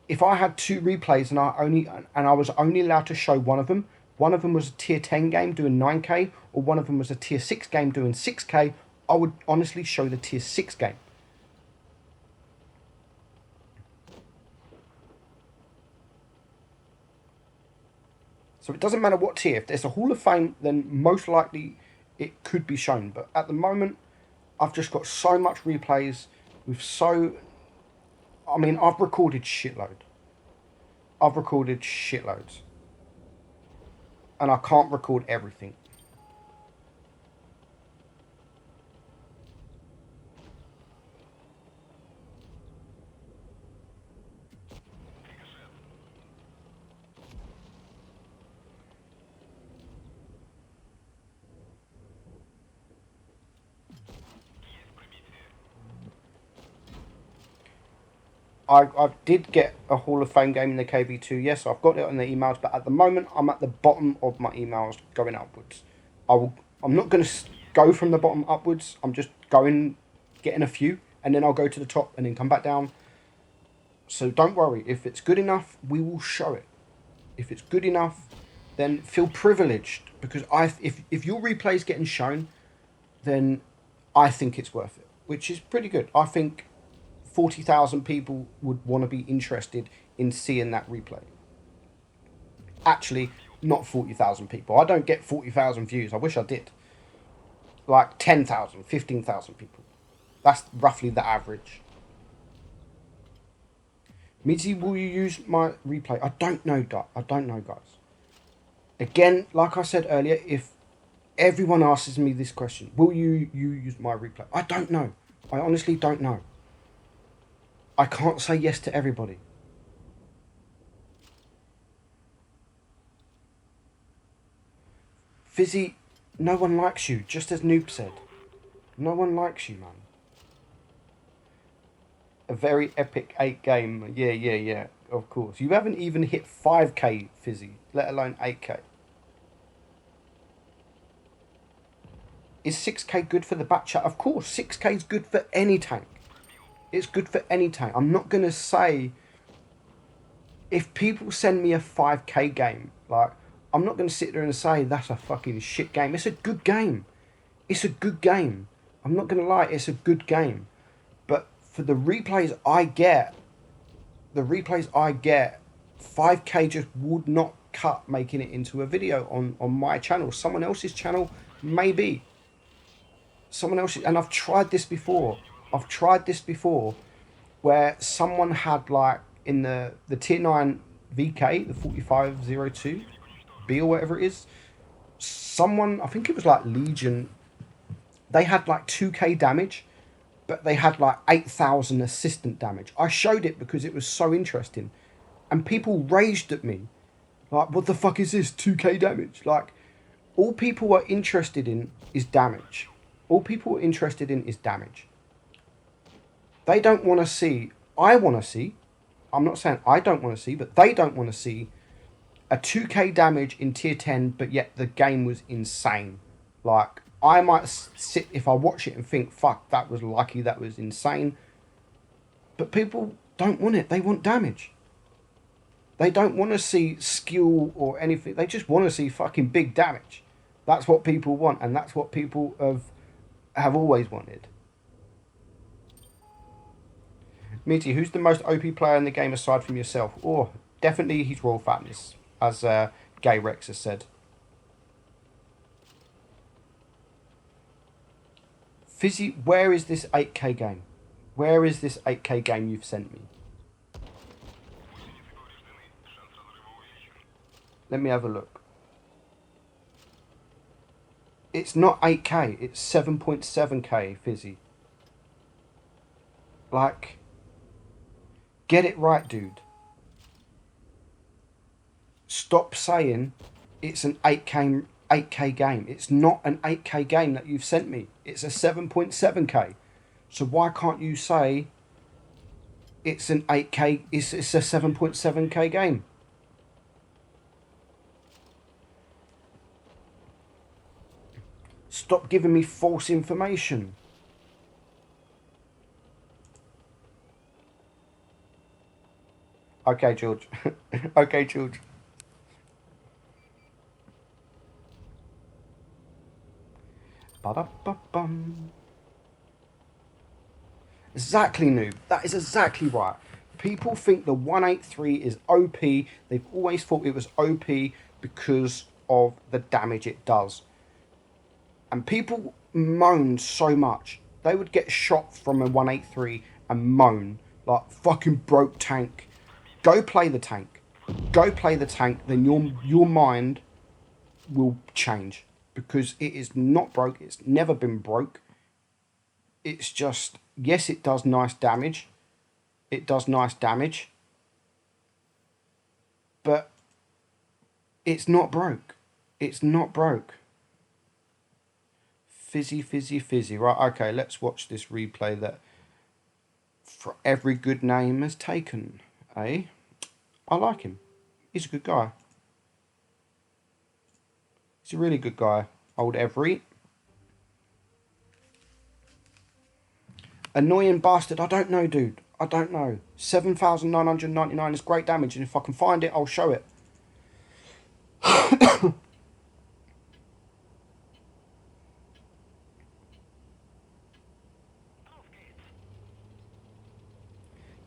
Speaker 1: if I had two replays and I was only allowed to show one of them was a tier 10 game doing 9k, or one of them was a tier 6 game doing 6k, I would honestly show the tier 6 game. So it doesn't matter what tier. If there's a Hall of Fame, then most likely it could be shown. But at the moment, I've just got so much replays with I mean, I've recorded shitloads. And I can't record everything. I did get a Hall of Fame game in the KV2. Yes, I've got it in the emails, but at the moment I'm at the bottom of my emails going upwards. I'm not going to go from the bottom upwards. I'm just getting a few, and then I'll go to the top and then come back down. So don't worry. If it's good enough, we will show it. If it's good enough, then feel privileged, because if your replay is getting shown, then I think it's worth it, which is pretty good. I think 40,000 people would want to be interested in seeing that replay. Actually, not 40,000 people. I don't get 40,000 views. I wish I did. Like 10,000, 15,000 people. That's roughly the average. Mitzi, will you use my replay? I don't know, guys. Again, like I said earlier, if everyone asks me this question, will you use my replay? I don't know. I honestly don't know. I can't say yes to everybody. Fizzy, no one likes you, just as Noob said. No one likes you, man. A very epic 8 game. Yeah, of course. You haven't even hit 5k, Fizzy, let alone 8k. Is 6k good for the back chat? Of course, 6k is good for any tank. It's good for any tank. I'm not going to say... If people send me a 5k game, like, I'm not going to sit there and say that's a fucking shit game. It's a good game. It's a good game. I'm not going to lie, it's a good game. But for the replays I get, 5k just would not cut making it into a video on my channel. Someone else's channel, maybe. Someone else, and I've tried this before. Where someone had, like, in the tier 9 VK, the 4502 B or whatever it is, someone, I think it was like Legion, they had like 2k damage, but they had like 8,000 assistant damage. I showed it because it was so interesting, and people raged at me like, what the fuck is this, 2k damage? Like, all people are interested in is damage. All people are interested in is damage. They don't want to see, I want to see, I'm not saying I don't want to see, but they don't want to see a 2k damage in tier 10, but yet the game was insane. Like, I might sit, if I watch it, and think, fuck, that was lucky, that was insane. But people don't want it. They want damage. They don't want to see skill or anything. They just want to see fucking big damage. That's what people want, and that's what people have always wanted. Meaty, who's the most OP player in the game aside from yourself? Oh, definitely he's Royal Fatness, as Gay Rex has said. Fizzy, where is this 8k game? Where is this 8k game you've sent me? Let me have a look. It's not 8k, it's 7.7k, Fizzy. Like, get it right, dude. Stop saying it's an 8k game. It's not an 8k game that you've sent me. It's a 7.7k. So why can't you say it's an 8k, it's a 7.7k game? Stop giving me false information. Okay, George. Okay, George. Ba-da-ba-bum. Exactly, Noob. That is exactly right. People think the 183 is OP. They've always thought it was OP because of the damage it does. And people moan so much. They would get shot from a 183 and moan like, fucking broke tank. Go play the tank. Go play the tank. Then your mind will change, because it is not broke. It's never been broke. It's just, yes, it does nice damage. It does nice damage. But it's not broke. It's not broke. Fizzy, fizzy, fizzy. Right, okay, let's watch this replay that For Every Good Name Has Taken. Eh? I like him. He's a good guy. He's a really good guy. Old Every. Annoying bastard. I don't know, dude. I don't know. 7,999 is great damage, and if I can find it, I'll show it.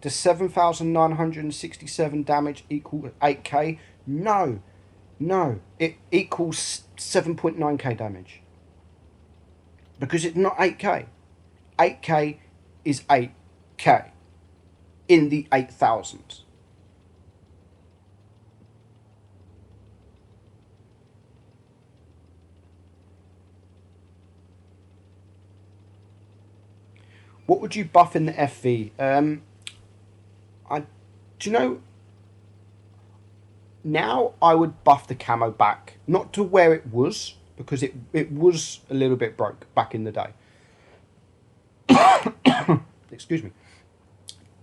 Speaker 1: Does 7,967 damage equal 8k? No. No. It equals 7.9k damage. Because it's not 8k. 8k is 8k. In the 8,000s. What would you buff in the FV? Do you know? Now I would buff the camo back, not to where it was, because it was a little bit broke back in the day. Excuse me.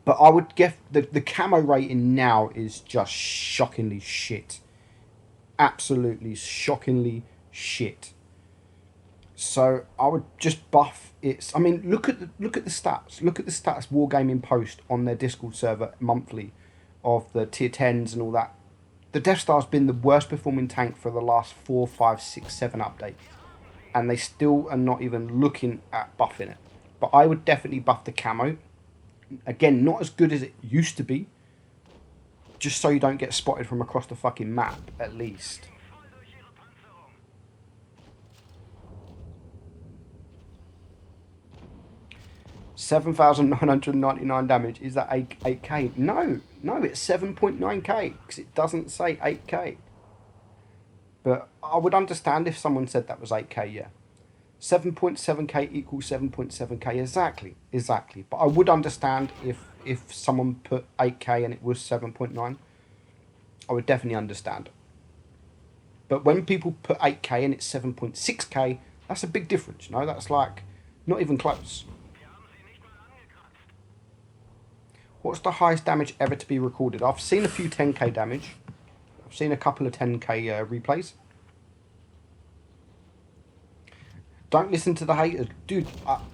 Speaker 1: But I would get the camo rating now is just shockingly shit. Absolutely shockingly shit. So I would just buff it. I mean, look at the stats. Look at the stats Wargaming post on their Discord server monthly of the tier 10s and all that. The Death Star's been the worst performing tank for the last 4, 5, 6, 7 updates, and they still are not even looking at buffing it. But I would definitely buff the camo. Again, not as good as it used to be, just so you don't get spotted from across the fucking map, at least. $7,999 damage. Is that 8k? No, it's 7.9k because it doesn't say 8k. But I would understand if someone said that was 8k, yeah. 7.7k equals 7.7k, exactly. But I would understand if someone put 8k and it was 7.9. I would definitely understand. But when people put 8k and it's 7.6k, that's a big difference, you know? That's like not even close. What's the highest damage ever to be recorded? I've seen a few 10k damage. I've seen a couple of 10k replays. Don't listen to the haters, dude.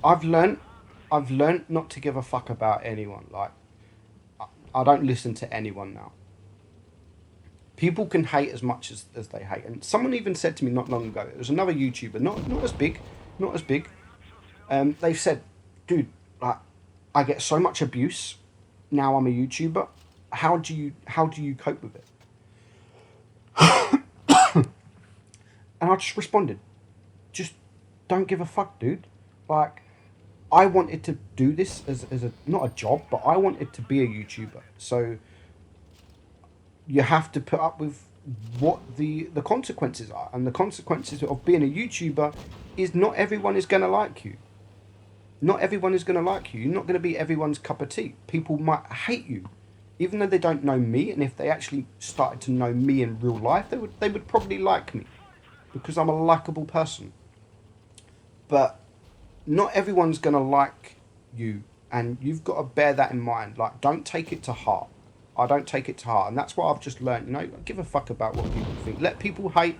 Speaker 1: I've learnt not to give a fuck about anyone. Like, I don't listen to anyone now. People can hate as much as they hate, and someone even said to me not long ago. It was another YouTuber, not as big. They've said, dude, like, I get so much abuse. Now I'm a YouTuber. How do you cope with it? And I just responded, just don't give a fuck, dude. Like, I wanted to do this as a not a job, but I wanted to be a YouTuber. So you have to put up with what the consequences are, and the consequences of being a YouTuber is not everyone is going to like you. Not everyone is going to like you. You're not going to be everyone's cup of tea. People might hate you, even though they don't know me. And if they actually started to know me in real life, they would probably like me, because I'm a likable person. But not everyone's going to like you, and you've got to bear that in mind. Like, don't take it to heart. I don't take it to heart, and that's what I've just learned. You know, give a fuck about what people think. Let people hate.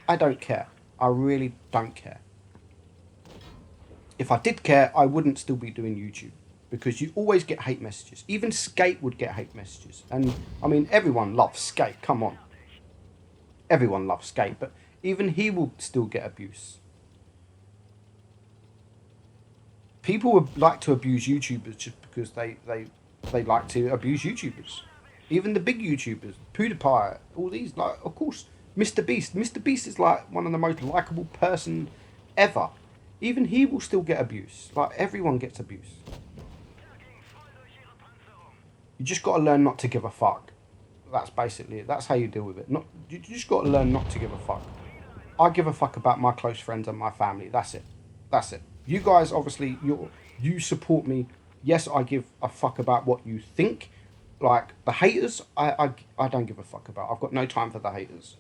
Speaker 1: I don't care. I really don't care. If I did care, I wouldn't still be doing YouTube, because you always get hate messages. Even Skate would get hate messages. And, I mean, everyone loves Skate. Come on. Everyone loves Skate, but even he will still get abuse. People would like to abuse YouTubers just because they like to abuse YouTubers. Even the big YouTubers, PewDiePie, all these, like, of course, Mr. Beast. Mr. Beast is like one of the most likable person ever. Even he will still get abuse. Like, everyone gets abuse. You just got to learn not to give a fuck. That's basically it. That's how you deal with it. You just got to learn not to give a fuck. I give a fuck about my close friends and my family. That's it. You guys, obviously, you support me. Yes, I give a fuck about what you think. Like, the haters, I don't give a fuck about. I've got no time for the haters.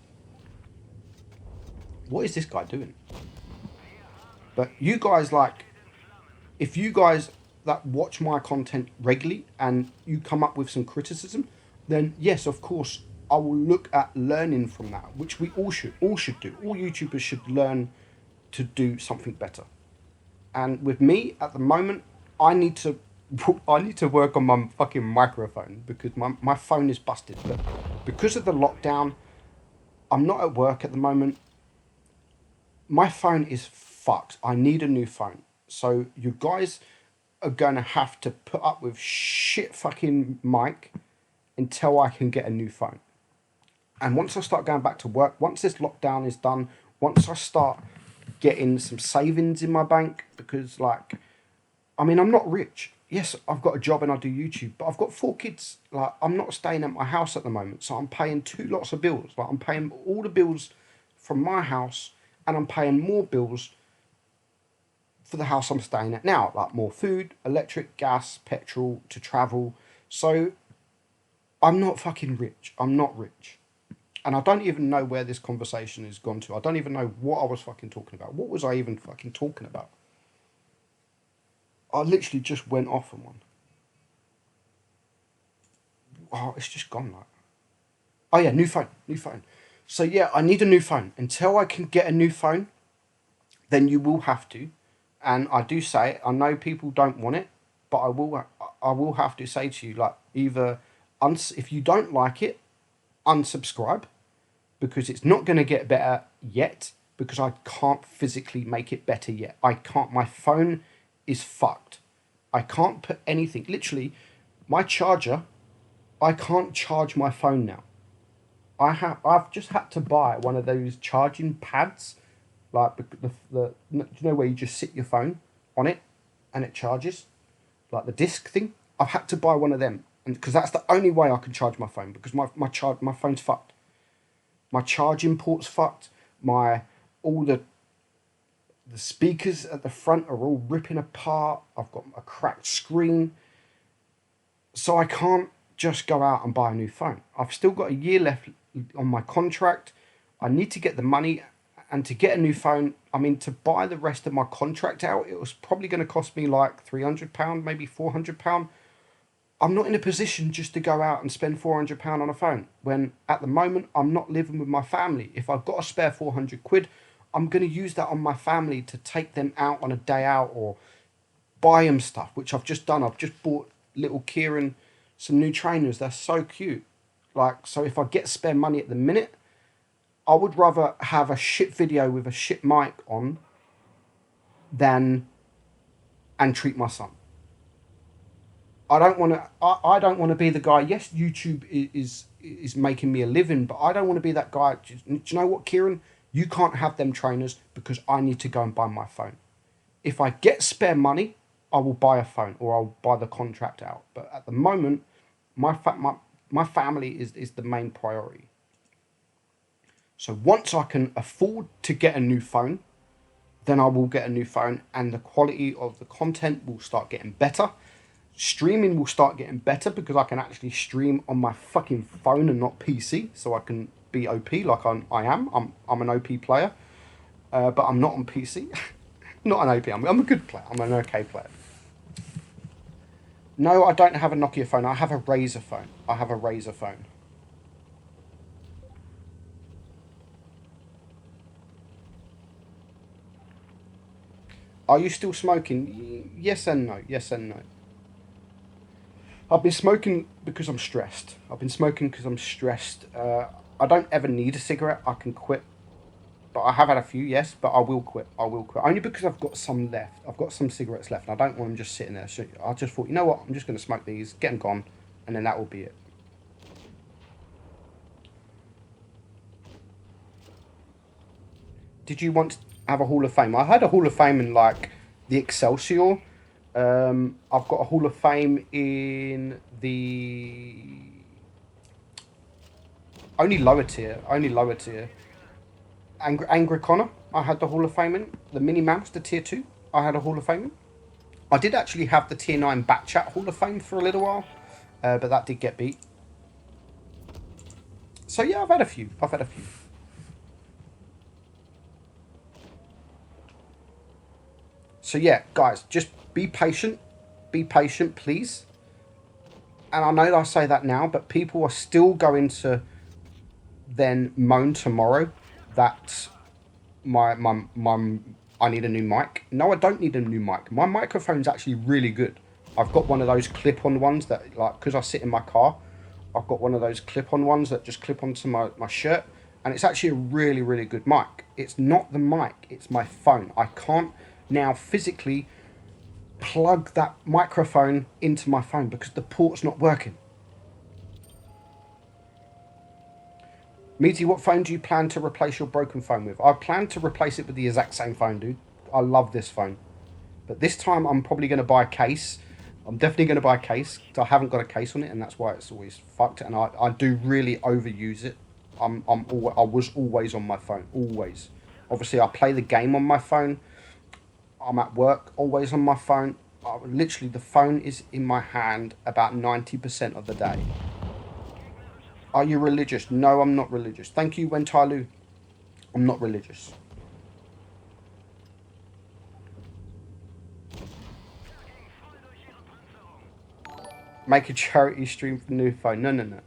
Speaker 1: What is this guy doing? But you guys, like, if you guys that watch my content regularly and you come up with some criticism, then yes, of course, I will look at learning from that, which we all should do. All YouTubers should learn to do something better. And with me, at the moment, I need to work on my fucking microphone because my phone is busted. But because of the lockdown, I'm not at work at the moment. My phone is fucked. I need a new phone. So you guys are gonna have to put up with shit fucking mic until I can get a new phone. And once I start going back to work, once this lockdown is done, once I start getting some savings in my bank, because like, I mean, I'm not rich. Yes, I've got a job and I do YouTube, but I've got 4 kids. Like, I'm not staying at my house at the moment, so I'm paying two lots of bills. Like, I'm paying all the bills from my house, and I'm paying more bills for the house I'm staying at now, like more food, electric, gas, petrol to travel. So I'm not fucking rich. I'm not rich. And I don't even know where this conversation has gone to. I don't even know what I was fucking talking about. What was I even fucking talking about? I literally just went off on one. Oh, it's just gone like. Oh yeah, new phone, new phone. So yeah, I need a new phone. Until I can get a new phone, then you will have to. And I do say, I know people don't want it, but I will have to say to you, like, either if you don't like it, unsubscribe, because it's not going to get better yet, because I can't physically make it better yet. I can't. My phone is fucked. I can't put anything. Literally, my charger, I can't charge my phone now. I've just had to buy one of those charging pads, like the do you know where you just sit your phone on it and it charges, like the disc thing. I've had to buy one of them, and because that's the only way I can charge my phone, because my phone's fucked. My charging port's fucked. My all the speakers at the front are all ripping apart. I've got a cracked screen. So I can't just go out and buy a new phone. I've still got a year left on my contract. I need to get the money, and to get a new phone, I mean, to buy the rest of my contract out, it was probably going to cost me like £300, maybe £400. I'm not in a position just to go out and spend £400 on a phone when at the moment I'm not living with my family. If I've got a spare 400 quid, I'm going to use that on my family to take them out on a day out or buy them stuff, which I've just done. I've just bought little Kieran some new trainers. They're so cute. Like, so if I get spare money at the minute, I would rather have a shit video with a shit mic on than and treat my son. I don't want to. I don't want to be the guy. Yes, YouTube is making me a living, but I don't want to be that guy. Do you know what, Kieran? You can't have them trainers because I need to go and buy my phone. If I get spare money, I will buy a phone or I'll buy the contract out. But at the moment, my family is the main priority. So once I can afford to get a new phone, then I will get a new phone, and the quality of the content will start getting better. Streaming will start getting better because I can actually stream on my fucking phone and not PC, so I can be OP like I am. I'm an OP player, but I'm not on PC. Not an OP. I'm a good player. I'm an okay player. No, I don't have a Nokia phone. I have a Razer phone. I have a Razer phone. Are you still smoking? Yes and no. Yes and no. I've been smoking because I'm stressed. I've been smoking because I'm stressed. I don't ever need a cigarette. I can quit. But I have had a few, yes, but I will quit. I will quit. Only because I've got some left. I've got some cigarettes left, and I don't want them just sitting there. So I just thought, you know what? I'm just going to smoke these, get them gone, and then that will be it. Did you want to have a Hall of Fame? I had a Hall of Fame in like the Excelsior. I've got a Hall of Fame in the only lower tier. Only lower tier. Angry Connor, I had the Hall of Fame in. The Minnie Mouse, the tier 2, I had a Hall of Fame in. I did actually have the tier 9 Batchat Hall of Fame for a little while, but that did get beat. So yeah, I've had a few. I've had a few. So yeah, guys, just be patient. Be patient, please. And I know I say that now, but people are still going to then moan tomorrow that my I need a new mic. No, I don't need a new mic. My microphone's actually really good. I've got one of those clip-on ones that, like, because I sit in my car, I've got one of those clip-on ones that just clip onto my shirt, and it's actually a really, really good mic. It's not the mic, it's my phone. I can't now physically plug that microphone into my phone because the port's not working. Meaty, what phone do you plan to replace your broken phone with? I plan to replace it with the exact same phone, dude. I love this phone. But this time I'm probably going to buy a case. I'm definitely going to buy a case because I haven't got a case on it, and that's why it's always fucked. And I do really overuse it. I was always on my phone, always. Obviously, I play the game on my phone. I'm at work, always on my phone. Literally, the phone is in my hand about 90% of the day. Are you religious? No, I'm not religious. Thank you, Wentalu. I'm not religious. Make a charity stream for new phone. No, no, no, no.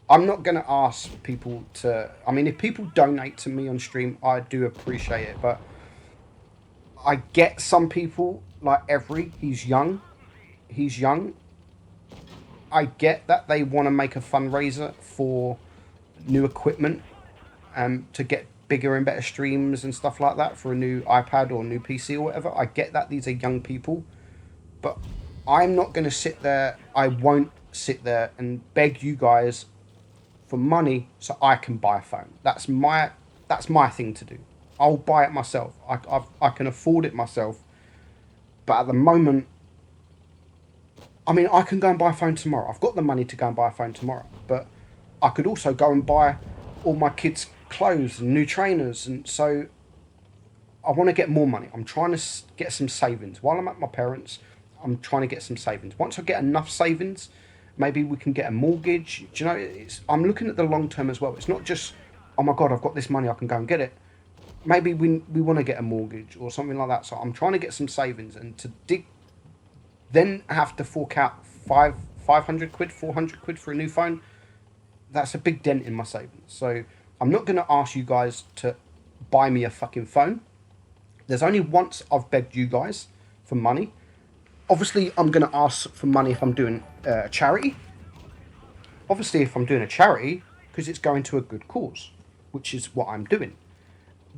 Speaker 1: I'm not going to ask people to... I mean, if people donate to me on stream, I do appreciate it. But I get some people, like Every, he's young. He's young. I get that they want to make a fundraiser for new equipment to get bigger and better streams and stuff like that for a new iPad or new PC or whatever. I get that these are young people, but I'm not going to sit there. I won't sit there and beg you guys for money so I can buy a phone. That's my thing to do. I'll buy it myself. I can afford it myself. But at the moment, I mean, I can go and buy a phone tomorrow. I've got the money to go and buy a phone tomorrow. But I could also go and buy all my kids' clothes and new trainers. And so I want to get more money. I'm trying to get some savings. While I'm at my parents', I'm trying to get some savings. Once I get enough savings, maybe we can get a mortgage. Do you know, I'm looking at the long term as well. It's not just, oh my God, I've got this money, I can go and get it. Maybe we want to get a mortgage or something like that. So I'm trying to get some savings and to then have to fork out 500 quid, 400 quid for a new phone. That's a big dent in my savings. So I'm not going to ask you guys to buy me a fucking phone. There's only once I've begged you guys for money. Obviously, I'm going to ask for money if I'm doing a charity. Obviously, if I'm doing a charity, because it's going to a good cause, which is what I'm doing.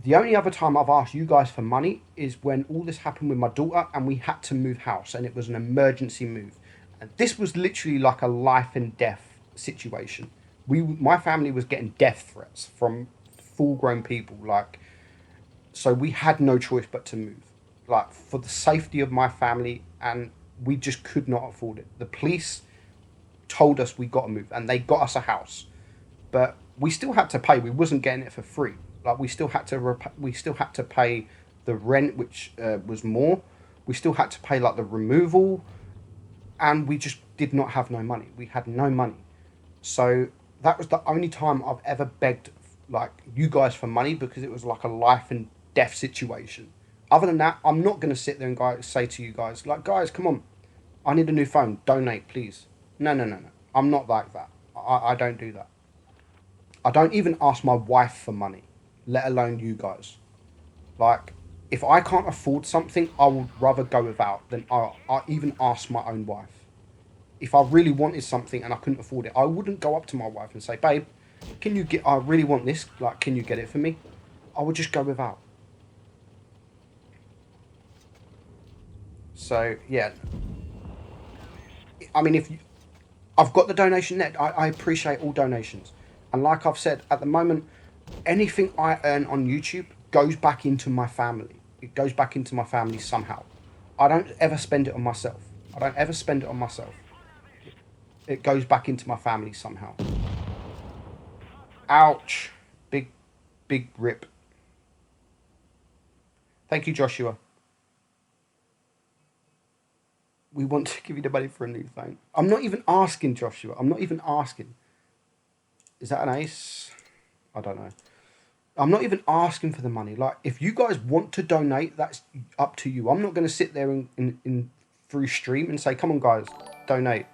Speaker 1: The only other time I've asked you guys for money is when all this happened with my daughter and we had to move house and it was an emergency move. And this was literally like a life and death situation. My family was getting death threats from full-grown people, like, so we had no choice but to move, like, for the safety of my family, and we just could not afford it. The police told us we got to move, and they got us a house, but we still had to pay. We wasn't getting it for free. Like, we still had to pay the rent, which was more. We still had to pay like the removal, and we just did not have no money. We had no money, so that was the only time I've ever begged like you guys for money, because it was like a life and death situation. Other than that, I'm not going to sit there and say to you guys, like, guys, come on, I need a new phone, donate, please. No. I'm not like that. I don't do that. I don't even ask my wife for money, let alone you guys. Like, if I can't afford something, I would rather go without than I even ask my own wife. If I really wanted something and I couldn't afford it, I wouldn't go up to my wife and say, babe, I really want this, like, can you get it for me? I would just go without. So, yeah. I mean, I've got the donation net. I appreciate all donations. And like I've said, at the moment, anything I earn on YouTube goes back into my family. It goes back into my family somehow. I don't ever spend it on myself. It goes back into my family somehow. Ouch. Big rip. Thank you, Joshua. We want to give you the money for a new phone. I'm not even asking, Joshua. I'm not even asking. Is that an ace? I don't know. I'm not even asking for the money. Like, if you guys want to donate, that's up to you. I'm not going to sit there in through stream and say, come on, guys, donate.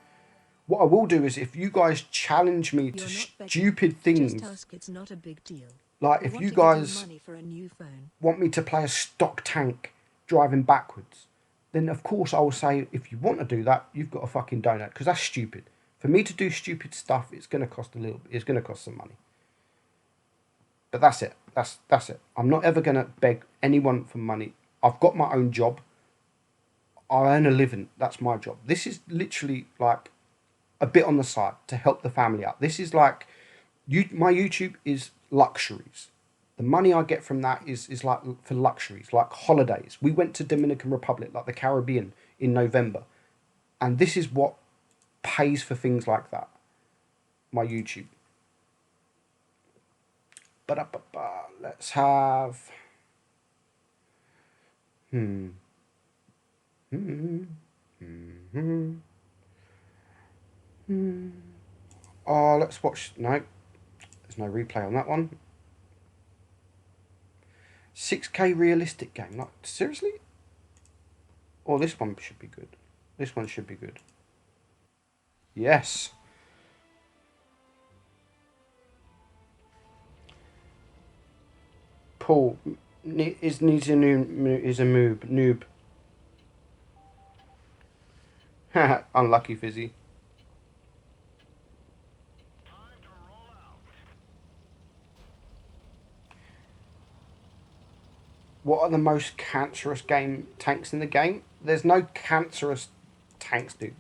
Speaker 1: What I will do is, if you guys challenge me to stupid things...
Speaker 2: Just ask, it's not a big deal.
Speaker 1: Like,
Speaker 2: I
Speaker 1: if
Speaker 2: want
Speaker 1: you
Speaker 2: to give you
Speaker 1: guys
Speaker 2: money for a new phone.
Speaker 1: want me to play a stock tank driving backwards, then of course I will say, if you want to do that, you've got to fucking donate, because that's stupid. For me to do stupid stuff, it's going to cost a little bit. It's going to cost some money. But that's it. That's it. I'm not ever going to beg anyone for money. I've got my own job. I earn a living. That's my job. This is literally like a bit on the side to help the family out. This is like, my YouTube is luxuries. The money I get from that is like for luxuries, like holidays. We went to Dominican Republic, like the Caribbean, in November, and this is what pays for things like that. My YouTube. But let's have. Hmm. Hmm. Hmm. Hmm. Oh, let's watch. No, there's no replay on that one. 6K realistic game. Like, seriously? Oh, this one should be good. This one should be good. Yes. Paul needs a noob. Unlucky Fizzy. What are the most cancerous tanks in the game? There's no cancerous tanks, dude.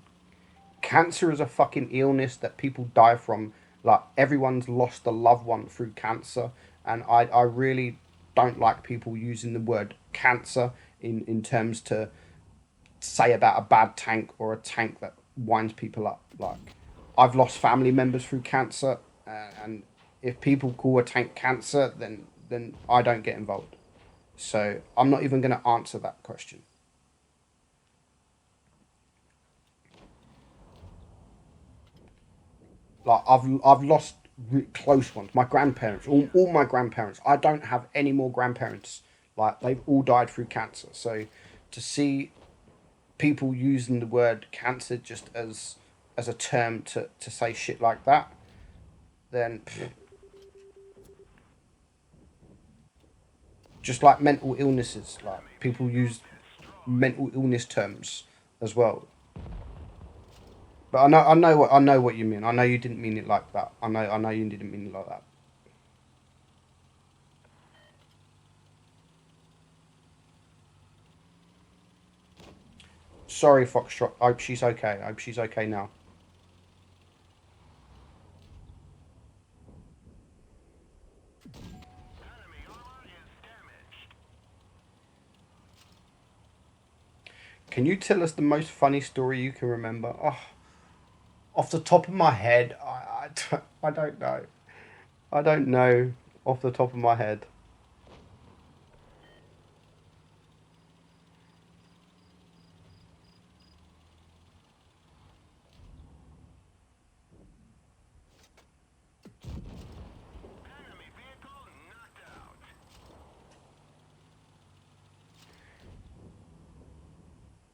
Speaker 1: Cancer is a fucking illness that people die from. Like, everyone's lost a loved one through cancer, and I really don't like people using the word cancer in terms to say about a bad tank or a tank that winds people up. Like, I've lost family members through cancer, and if people call a tank cancer, then I don't get involved. So I'm not even going to answer that question. Like, I've lost close ones. My grandparents, all my grandparents. I don't have any more grandparents. Like, they've all died through cancer. So to see people using the word cancer just as a term to say shit like that, then just like mental illnesses, like people use mental illness terms as well. But I know what you mean. I know you didn't mean it like that. I know you didn't mean it like that. Sorry, Foxtrot. I hope she's okay. I hope she's okay now. Can you tell us the most funny story you can remember? Oh, off the top of my head, I don't know. I don't know off the top of my head.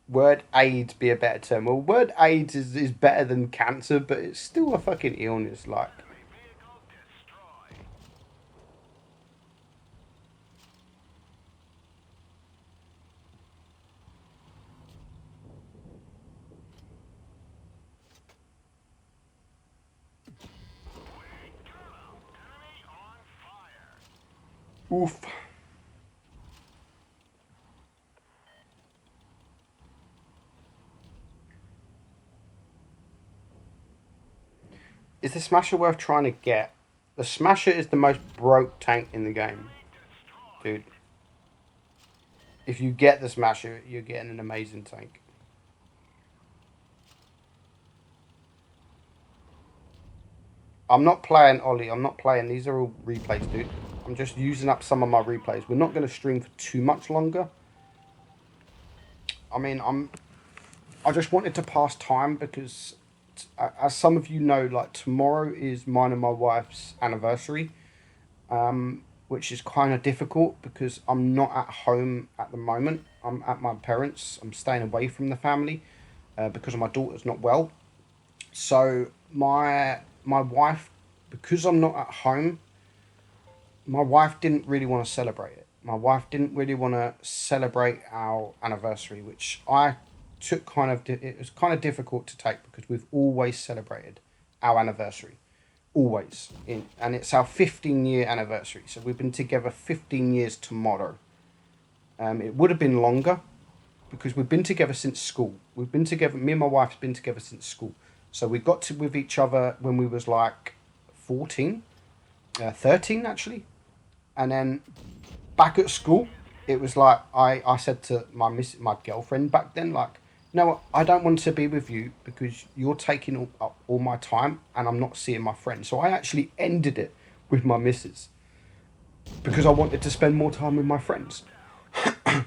Speaker 1: Word AIDS be a better term. Well, word AIDS is better than cancer, but it's still a fucking illness. Like, oof. Is the Smasher worth trying to get? The Smasher is the most broke tank in the game, dude. If you get the Smasher, you're getting an amazing tank. I'm not playing Ollie. I'm not playing. These are all replays, dude. I'm just using up some of my replays. We're not going to stream for too much longer. I mean, I just wanted to pass time because, as some of you know, like, tomorrow is mine and my wife's anniversary, which is kind of difficult because I'm not at home at the moment. I'm at my parents'. I'm staying away from the family because my daughter's not well. So my wife, because I'm not at home, my wife didn't really want to celebrate it. My wife didn't really want to celebrate our anniversary, which I took it was kind of difficult to take because we've always celebrated our anniversary. Always. And it's our 15-year anniversary. So we've been together 15 years tomorrow. It would have been longer because we've been together since school. We've been together, me and my wife's been together since school. So we got to with each other when we was like 14, 13 actually. And then back at school, it was like I said to my girlfriend back then, like, no, I don't want to be with you because you're taking up all my time and I'm not seeing my friends. So I actually ended it with my missus because I wanted to spend more time with my friends.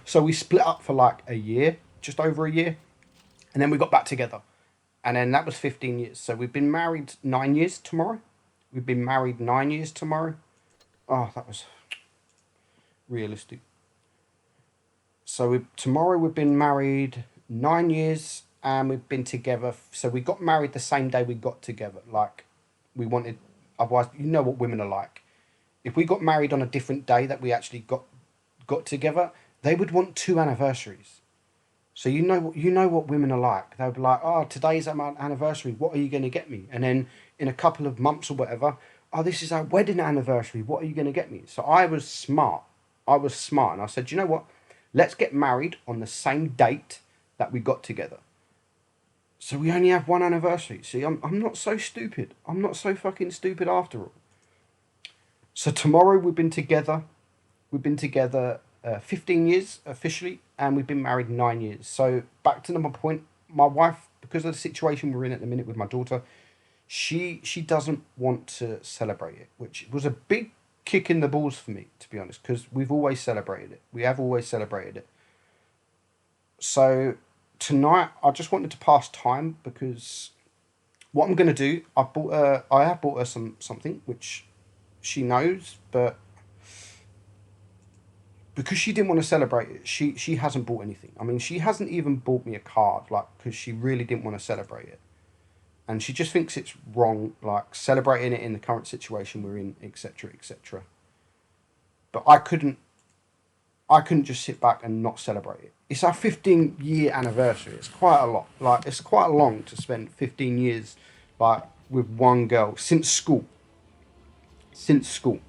Speaker 1: So we split up for like a year, just over a year, and then we got back together. And then that was 15 years. So we've been married 9 years tomorrow. We've been married 9 years tomorrow. Oh, that was realistic. So tomorrow we've been married 9 years and we've been together. So we got married the same day we got together. Like we wanted, otherwise, you know what women are like. If we got married on a different day that we actually got together, they would want two anniversaries. So you know what women are like. They'll be like, oh, today's our anniversary. What are you going to get me? And then in a couple of months or whatever, oh, this is our wedding anniversary. What are you going to get me? So I was smart. And I said, you know what? Let's get married on the same date that we got together. So we only have one anniversary. See, I'm not so stupid. I'm not so fucking stupid after all. So tomorrow we've been together. We've been together 15 years officially, and we've been married 9 years. So back to my point, my wife, because of the situation we're in at the minute with my daughter, she doesn't want to celebrate it, which was a big kick in the balls for me, to be honest, because we've always celebrated it. We have always celebrated it. So tonight, I just wanted to pass time because what I'm going to do, I have bought her something which she knows, but because she didn't want to celebrate it, she hasn't bought anything. I mean, she hasn't even bought me a card, like, because she really didn't want to celebrate it. And she just thinks it's wrong, like, celebrating it in the current situation we're in, etc., etc. But I couldn't just sit back and not celebrate it. It's our 15-year anniversary. It's quite a lot. Like, it's quite long to spend 15 years, like, with one girl since school. Since school.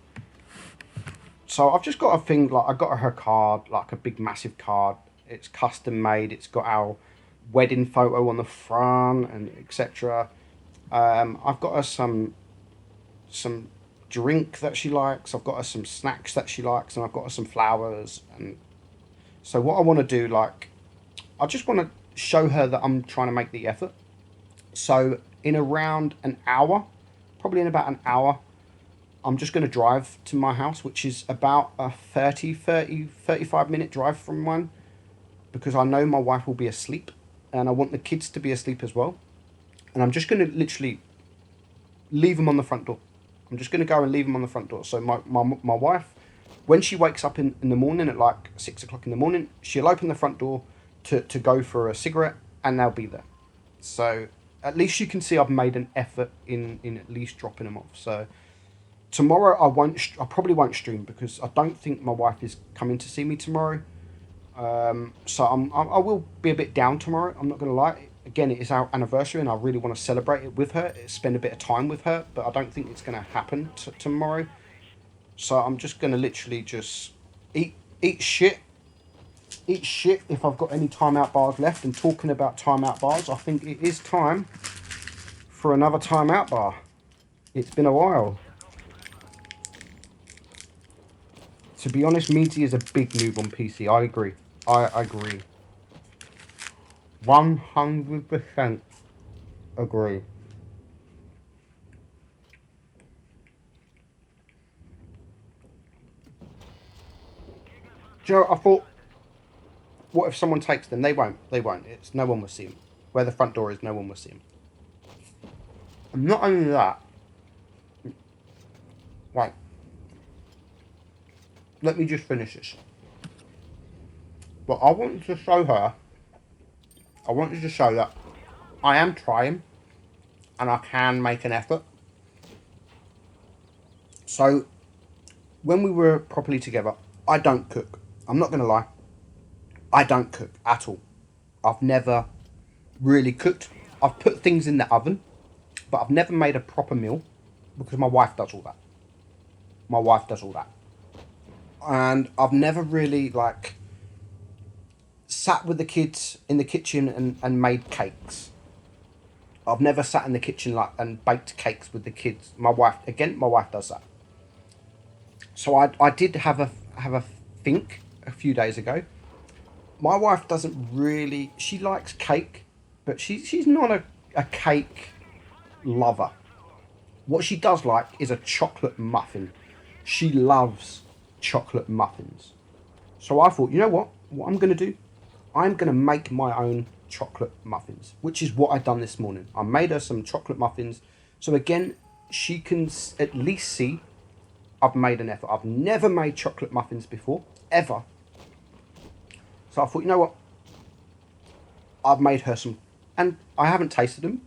Speaker 1: So I've just got a thing, like I got her card, like a big massive card. It's custom made. It's got our wedding photo on the front and etc. I've got her some drink that she likes. I've got her some snacks that she likes, and I've got her some flowers. And so what I want to do, like, I just want to show her that I'm trying to make the effort. So in around an hour, probably in about an hour, I'm just going to drive to my house, which is about a 35 minute drive from mine, because I know my wife will be asleep and I want the kids to be asleep as well. And I'm just going to literally leave them on the front door. I'm just going to go and leave them on the front door. So my wife, when she wakes up in the morning at like 6 o'clock in the morning, she'll open the front door to go for a cigarette and they'll be there. So at least you can see I've made an effort in at least dropping them off. So tomorrow I probably won't stream because I don't think my wife is coming to see me tomorrow. So I will be a bit down tomorrow. I'm not gonna lie. Again, it is our anniversary, and I really want to celebrate it with her, spend a bit of time with her. But I don't think it's gonna happen tomorrow. So I'm just gonna literally just eat shit, eat shit. If I've got any timeout bars left, and talking about timeout bars, I think it is time for another timeout bar. It's been a while. To be honest, Meadsy is a big noob on PC. I agree. I agree. 100% agree. Do you know, I thought, what if someone takes them? They won't. They won't. It's no one will see them. Where the front door is, no one will see them. And not only that, right, let me just finish this. But I wanted to show that I am trying and I can make an effort. So when we were properly together, I don't cook. I'm not going to lie. I don't cook at all. I've never really cooked. I've put things in the oven, but I've never made a proper meal because my wife does all that. My wife does all that. And I've never really like sat with the kids in the kitchen and made cakes. I've never sat in the kitchen like and baked cakes with the kids. My wife does that. So I did have a think a few days ago. My wife doesn't really. She likes cake, but she's not a cake lover. What she does like is a chocolate muffin. She loves chocolate muffins. So I thought, you know what? What I'm going to do? I'm going to make my own chocolate muffins, which is what I done this morning. I made her some chocolate muffins. So again, she can at least see I've made an effort. I've never made chocolate muffins before, ever. So I thought, you know what? I've made her some, and I haven't tasted them.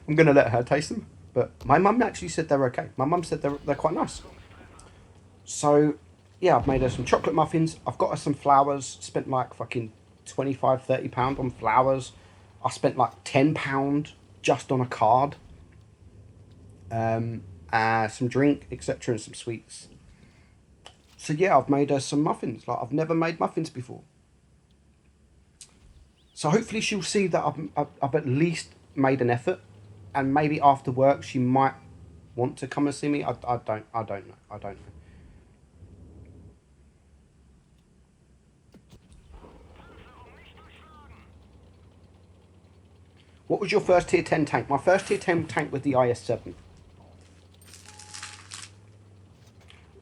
Speaker 1: I'm going to let her taste them. But my mum actually said they're okay. My mum said they're quite nice. So, yeah, I've made her some chocolate muffins. I've got her some flowers. Spent like fucking 25, £30 on flowers. I spent like £10 just on a card. Some drink, etc., and some sweets. So yeah, I've made her some muffins. Like I've never made muffins before. So hopefully she'll see that I've at least made an effort, and maybe after work she might want to come and see me. I don't know. What was your first tier 10 tank? My first tier 10 tank was the IS-7.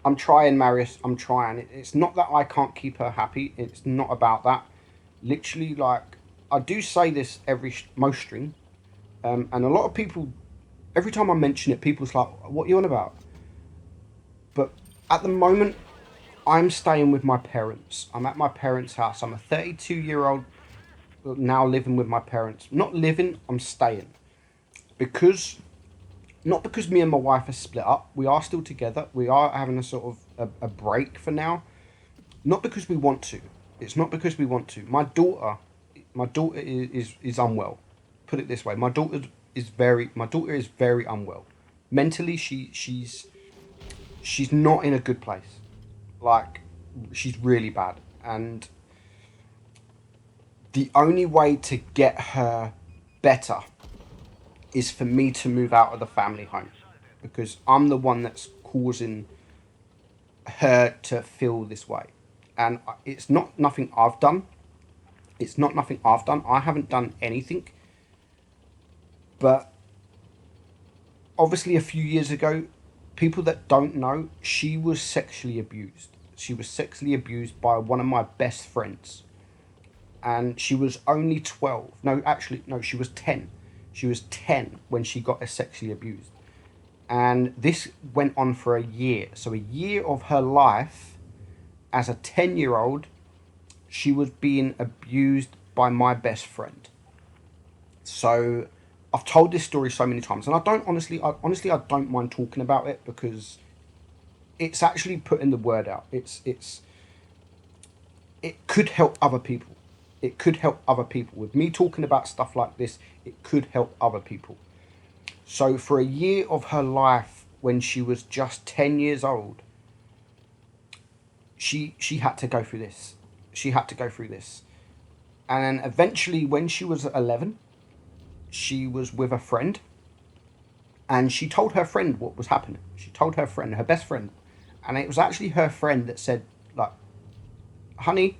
Speaker 1: I'm trying, Marius. I'm trying. It's not that I can't keep her happy. It's not about that. Literally, like, I do say this most stream, and a lot of people, every time I mention it, people's like, "What are you on about?" But at the moment, I'm staying with my parents. I'm at my parents' house. I'm a 32-year-old now living with my parents. Not living. I'm staying because not because me and my wife are split up. We are still together. We are having a sort of a break for now. Not because we want to. It's not because we want to. My daughter is unwell. Put it this way. My daughter is very unwell. Mentally, she's not in a good place. Like she's really bad, and the only way to get her better is for me to move out of the family home because I'm the one that's causing her to feel this way. And it's not nothing I've done. It's not nothing I've done. I haven't done anything. But obviously, a few years ago, people that don't know, she was sexually abused. She was sexually abused by one of my best friends. And she was only 12. No, actually, no, she was 10. She was 10 when she got sexually abused. And this went on for a year. So a year of her life as a 10-year-old, she was being abused by my best friend. So I've told this story so many times, and I don't mind talking about it because it's actually putting the word out. It could help other people. It could help other people. With me talking about stuff like this, it could help other people. So for a year of her life, when she was just 10 years old, she had to go through this. She had to go through this. And then eventually, when she was 11, she was with a friend, and she told her friend what was happening. She told her friend, her best friend, and it was actually her friend that said, like, honey,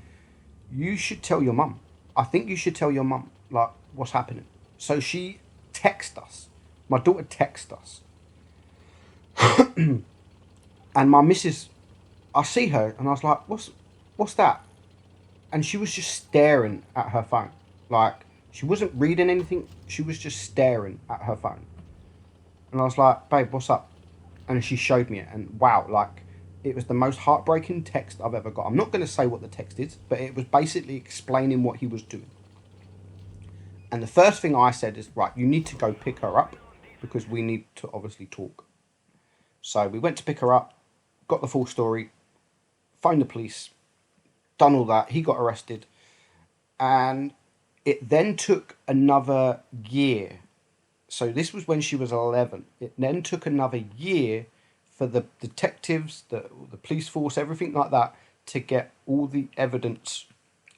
Speaker 1: you should tell your mum. I think you should tell your mum, like, what's happening. So she texted us. My daughter texted us. And my missus, I see her, and I was like, what's that? And she was just staring at her phone. Like, she wasn't reading anything. She was just staring at her phone. And I was like, babe, what's up? And she showed me it. And wow, like, it was the most heartbreaking text I've ever got. I'm not going to say what the text is, but it was basically explaining what he was doing. And the first thing I said is, right, you need to go pick her up because we need to obviously talk. So we went to pick her up, got the full story. phoned the police, done all that. He got arrested. And it then took another year. So this was when she was 11. It then took another year for the detectives, the police force, everything like that, to get all the evidence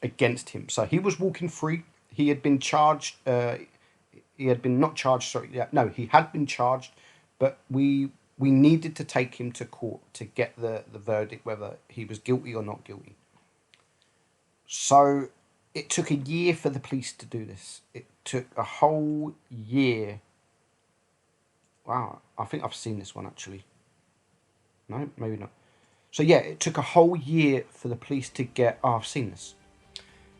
Speaker 1: against him. So he was walking free. He had been charged. He had been not charged. Sorry, yeah, no, he had been charged, but we needed to take him to court to get the verdict whether he was guilty or not guilty. So it took a year for the police to do this. It took a whole year. Wow, I think I've seen this one actually. No, maybe not. So yeah, it took a whole year for the police to get. Oh, I've seen this.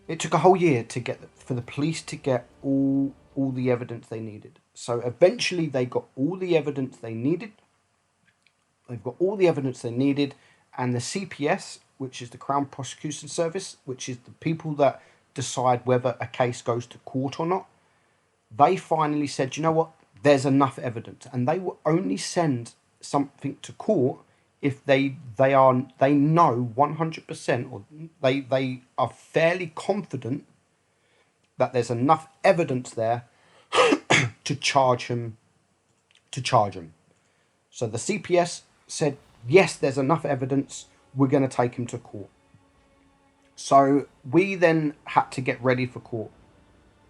Speaker 1: It took a whole year to get for the police to get all the evidence they needed. So eventually they got all the evidence they needed. They've got all the evidence they needed, and the CPS, which is the Crown Prosecution Service, which is the people that decide whether a case goes to court or not, they finally said, you know what, there's enough evidence, and they will only send something to court if they know 100%, or they are fairly confident that there's enough evidence there to charge him. So the CPS said, yes, there's enough evidence, we're going to take him to court. So we then had to get ready for court.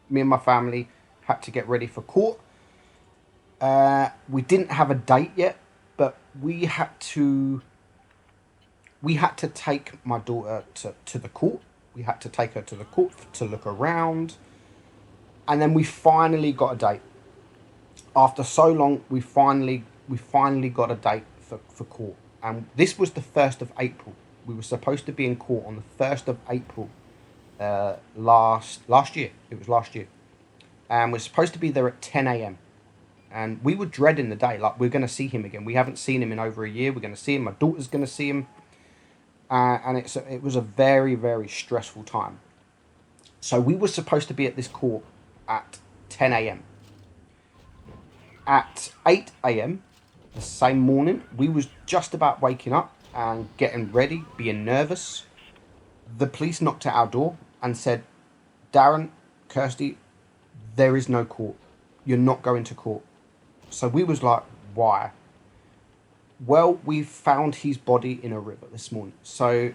Speaker 1: Me and my family had to get ready for court. We didn't have a date yet, but we had to take my daughter to the court. We had to take her to the court to look around. And then we finally got a date. After so long, we finally got a date for court. And this was the 1st of April. We were supposed to be in court on the 1st of April last year. It was last year. And we're supposed to be there at 10 a.m. And we were dreading the day. Like, we're going to see him again. We haven't seen him in over a year. We're going to see him. My daughter's going to see him. And it was a very, very stressful time. So we were supposed to be at this court at 10 a.m. At 8 a.m. the same morning, we was just about waking up and getting ready, being nervous. The police knocked at our door and said, Darren, Kirsty, there is no court. You're not going to court. So we was like, why? Well, we found his body in a river this morning. So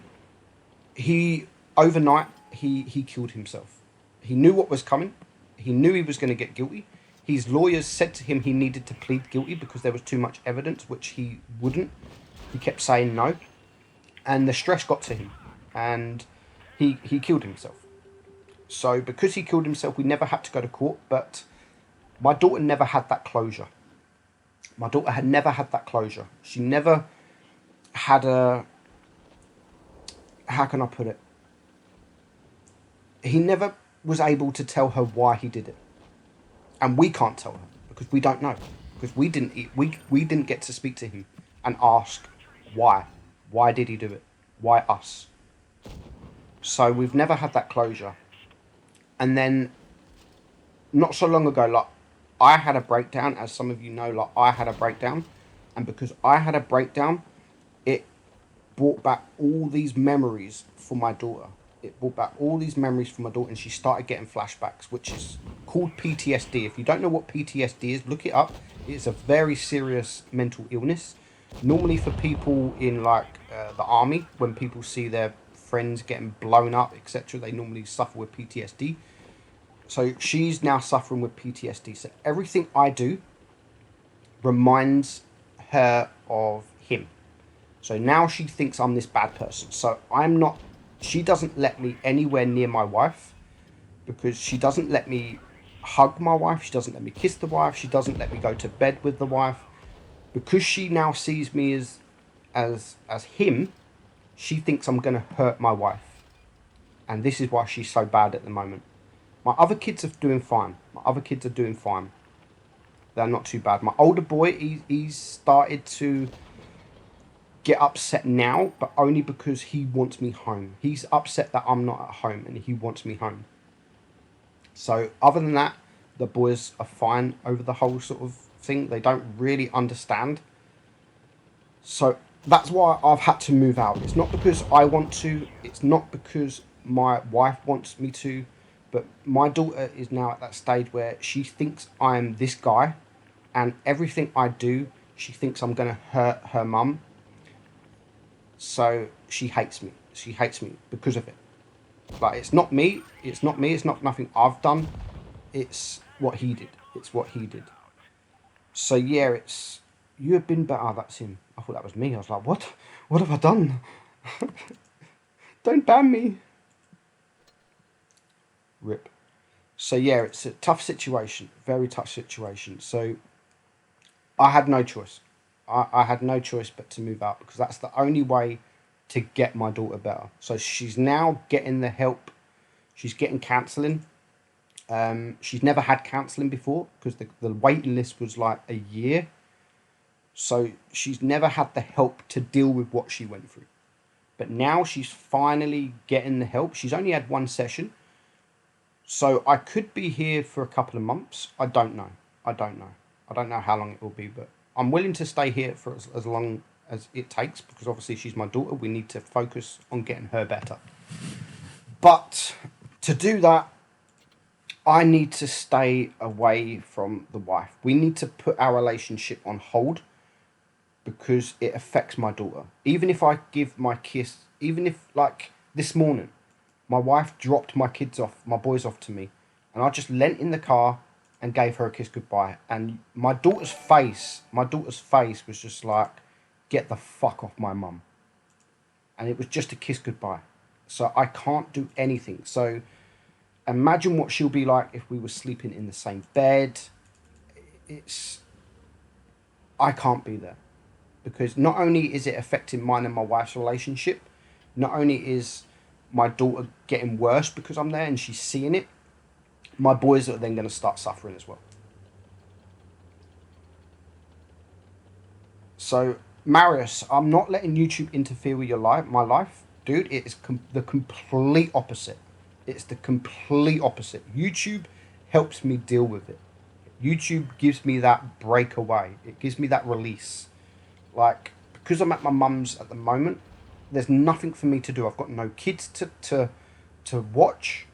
Speaker 1: overnight, he killed himself. He knew what was coming. He knew he was going to get guilty. His lawyers said to him he needed to plead guilty because there was too much evidence, which he wouldn't. He kept saying no. And the stress got to him. And he killed himself. So because he killed himself, we never had to go to court. But my daughter never had that closure. My daughter had never had that closure. She never had how can I put it? He never was able to tell her why he did it. And we can't tell her because we don't know. Because we didn't get to speak to him and ask why. Why did he do it? Why us? So we've never had that closure. And then not so long ago, like, I had a breakdown, as some of you know, like, I had a breakdown. And because I had a breakdown, it brought back all these memories for my daughter. It brought back all these memories for my daughter, and she started getting flashbacks, which is called PTSD. If you don't know what PTSD is, look it up. It's a very serious mental illness. Normally for people in like the army, when people see their friends getting blown up, etc., they normally suffer with PTSD. So she's now suffering with PTSD. So everything I do reminds her of him. So now she thinks I'm this bad person. So I'm not, she doesn't let me anywhere near my wife because she doesn't let me hug my wife. She doesn't let me kiss the wife. She doesn't let me go to bed with the wife. Because she now sees me as him, she thinks I'm going to hurt my wife. And this is why she's so bad at the moment. My other kids are doing fine. They're not too bad. My older boy, he's started to get upset now, but only because he wants me home. He's upset that I'm not at home and he wants me home. So other than that, the boys are fine over the whole sort of thing. They don't really understand. So that's why I've had to move out. It's not because I want to. It's not because my wife wants me to. But my daughter is now at that stage where she thinks I'm this guy, and everything I do, she thinks I'm going to hurt her mum. So she hates me. She hates me because of it. Like, it's not me. It's not me. It's not nothing I've done. It's what he did. It's what he did. So yeah, it's you have been better. That's him. I thought that was me. I was like, what? What have I done? Don't ban me. Rip. So yeah, it's a tough situation. Very tough situation. So I had no choice. I had no choice but to move out because that's the only way to get my daughter better. So she's now getting the help. She's getting counselling. She's never had counselling before because the waiting list was like a year. So she's never had the help to deal with what she went through. But now she's finally getting the help. She's only had one session. So I could be here for a couple of months. I don't know. I don't know. I don't know how long it will be, but I'm willing to stay here for as long as it takes because obviously she's my daughter. We need to focus on getting her better. But to do that, I need to stay away from the wife. We need to put our relationship on hold because it affects my daughter. Even if I give my kiss, even if, like, this morning, my wife dropped my kids off, my boys off to me, and I just leant in the car and gave her a kiss goodbye. And my daughter's face was just like, get the fuck off my mum. And it was just a kiss goodbye. So I can't do anything. So imagine what she'll be like if we were sleeping in the same bed. I can't be there. Because not only is it affecting mine and my wife's relationship, not only is my daughter getting worse because I'm there and she's seeing it, my boys are then going to start suffering as well. So, Marius, I'm not letting YouTube interfere with my life. Dude, it is the complete opposite. It's the complete opposite. YouTube helps me deal with it. YouTube gives me that breakaway. It gives me that release. Like, because I'm at my mum's at the moment, there's nothing for me to do. I've got no kids to watch.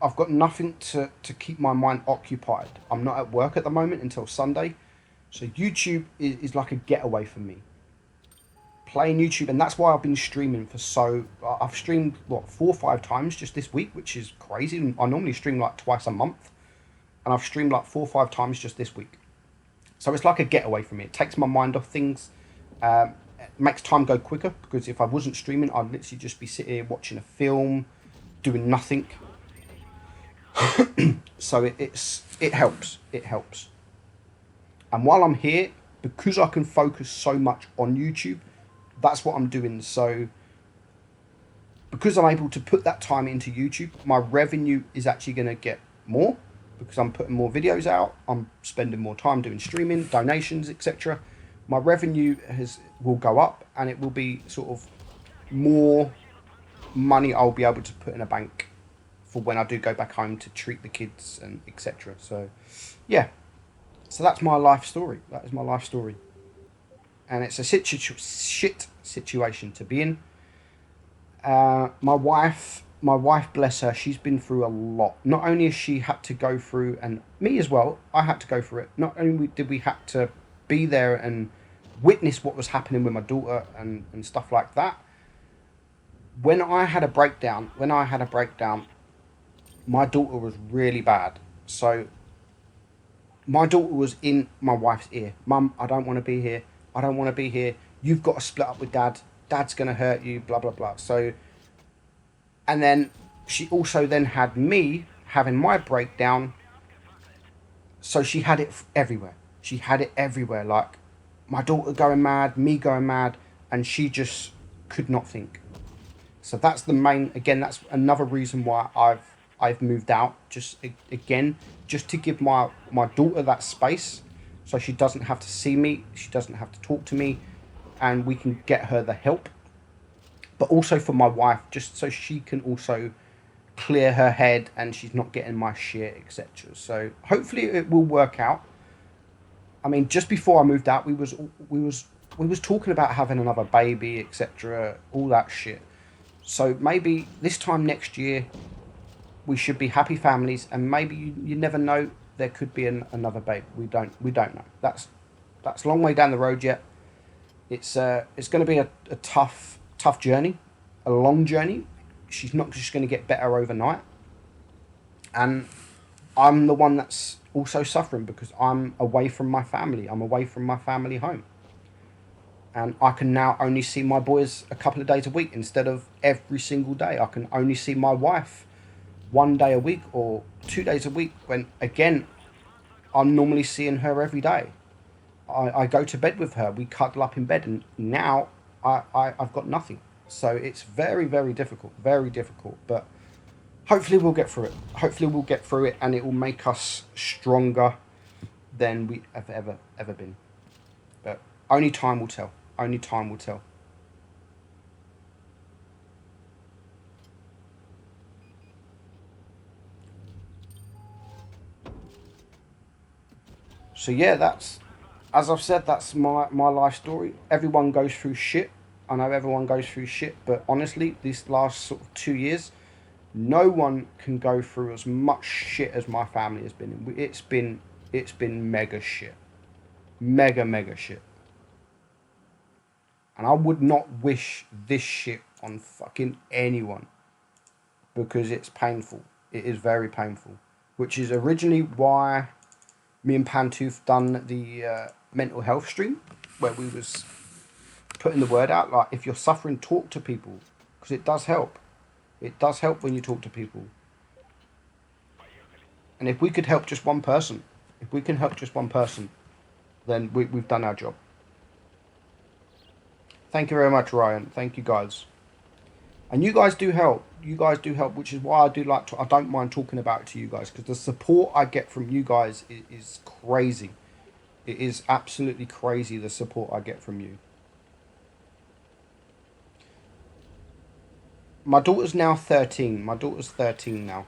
Speaker 1: I've got nothing to keep my mind occupied. I'm not at work at the moment until Sunday. So YouTube is like a getaway for me. Playing YouTube, and that's why I've been streaming I've streamed, 4 or 5 times just this week, which is crazy. I normally stream like twice a month, and I've streamed like 4 or 5 times just this week. So it's like a getaway for me. It takes my mind off things. It makes time go quicker, because if I wasn't streaming, I'd literally just be sitting here watching a film, doing nothing. So it helps. It helps. And while I'm here, because I can focus so much on YouTube, that's what I'm doing. So because I'm able to put that time into YouTube, my revenue is actually going to get more because I'm putting more videos out. I'm spending more time doing streaming, donations, etc. My revenue will go up, and it will be sort of more money I'll be able to put in a bank for when I do go back home to treat the kids and etc. So yeah, so that's my life story. That is my life story. And it's a shit situation to be in. My wife, bless her, she's been through a lot. Not only has she had to go through, and me as well, I had to go through it. Not only did we have to be there and witness what was happening with my daughter and stuff like that. When I had a breakdown, my daughter was really bad. So my daughter was in my wife's ear. Mum, I don't want to be here. I don't want to be here. You've got to split up with Dad. Dad's going to hurt you, blah, blah, blah. So, and then she also then had me having my breakdown. So she had it everywhere. She had it everywhere. Like my daughter going mad, me going mad, and she just could not think. So that's that's another reason why I've moved out. Just to give my daughter that space, so she doesn't have to see me, she doesn't have to talk to me, and we can get her the help. But also for my wife, just so she can also clear her head and she's not getting my shit, etc. So hopefully it will work out. I mean, just before I moved out, we was we was talking about having another baby, etc., all that shit. So maybe this time next year we should be happy families, and maybe you never know, there could be another baby. We don't know. That's a long way down the road yet. It's going to be a tough journey, a long journey. She's not just going to get better overnight, and I'm the one that's also suffering because I'm away from my family. I'm away from my family home, and I can now only see my boys a couple of days a week instead of every single day. I can only see my wife 1 day a week or 2 days a week, when again I'm normally seeing her every day. I go to bed with her, we cuddle up in bed, and now I've got nothing. So it's very, very difficult, very difficult. But hopefully we'll get through it. Hopefully we'll get through it, and it will make us stronger than we have ever been. But only time will tell. Only time will tell. So yeah, that's, as I've said, that's my life story. Everyone goes through shit. I know everyone goes through shit, but honestly, these last sort of 2 years, no one can go through as much shit as my family has been in. It's been mega shit, mega shit, and I would not wish this shit on fucking anyone because it's painful. It is very painful, which is originally why me and Pantooth done the mental health stream, where we was putting the word out, like, if you're suffering, talk to people, because it does help. It does help when you talk to people. And if we could help just one person, if we can help just one person, then we've done our job. Thank you very much, Ryan. Thank you, guys. And you guys do help. You guys do help, which is why I do like to. I don't mind talking about it to you guys, because the support I get from you guys is crazy. It is absolutely crazy, the support I get from you. My daughter's now 13. My daughter's 13 now.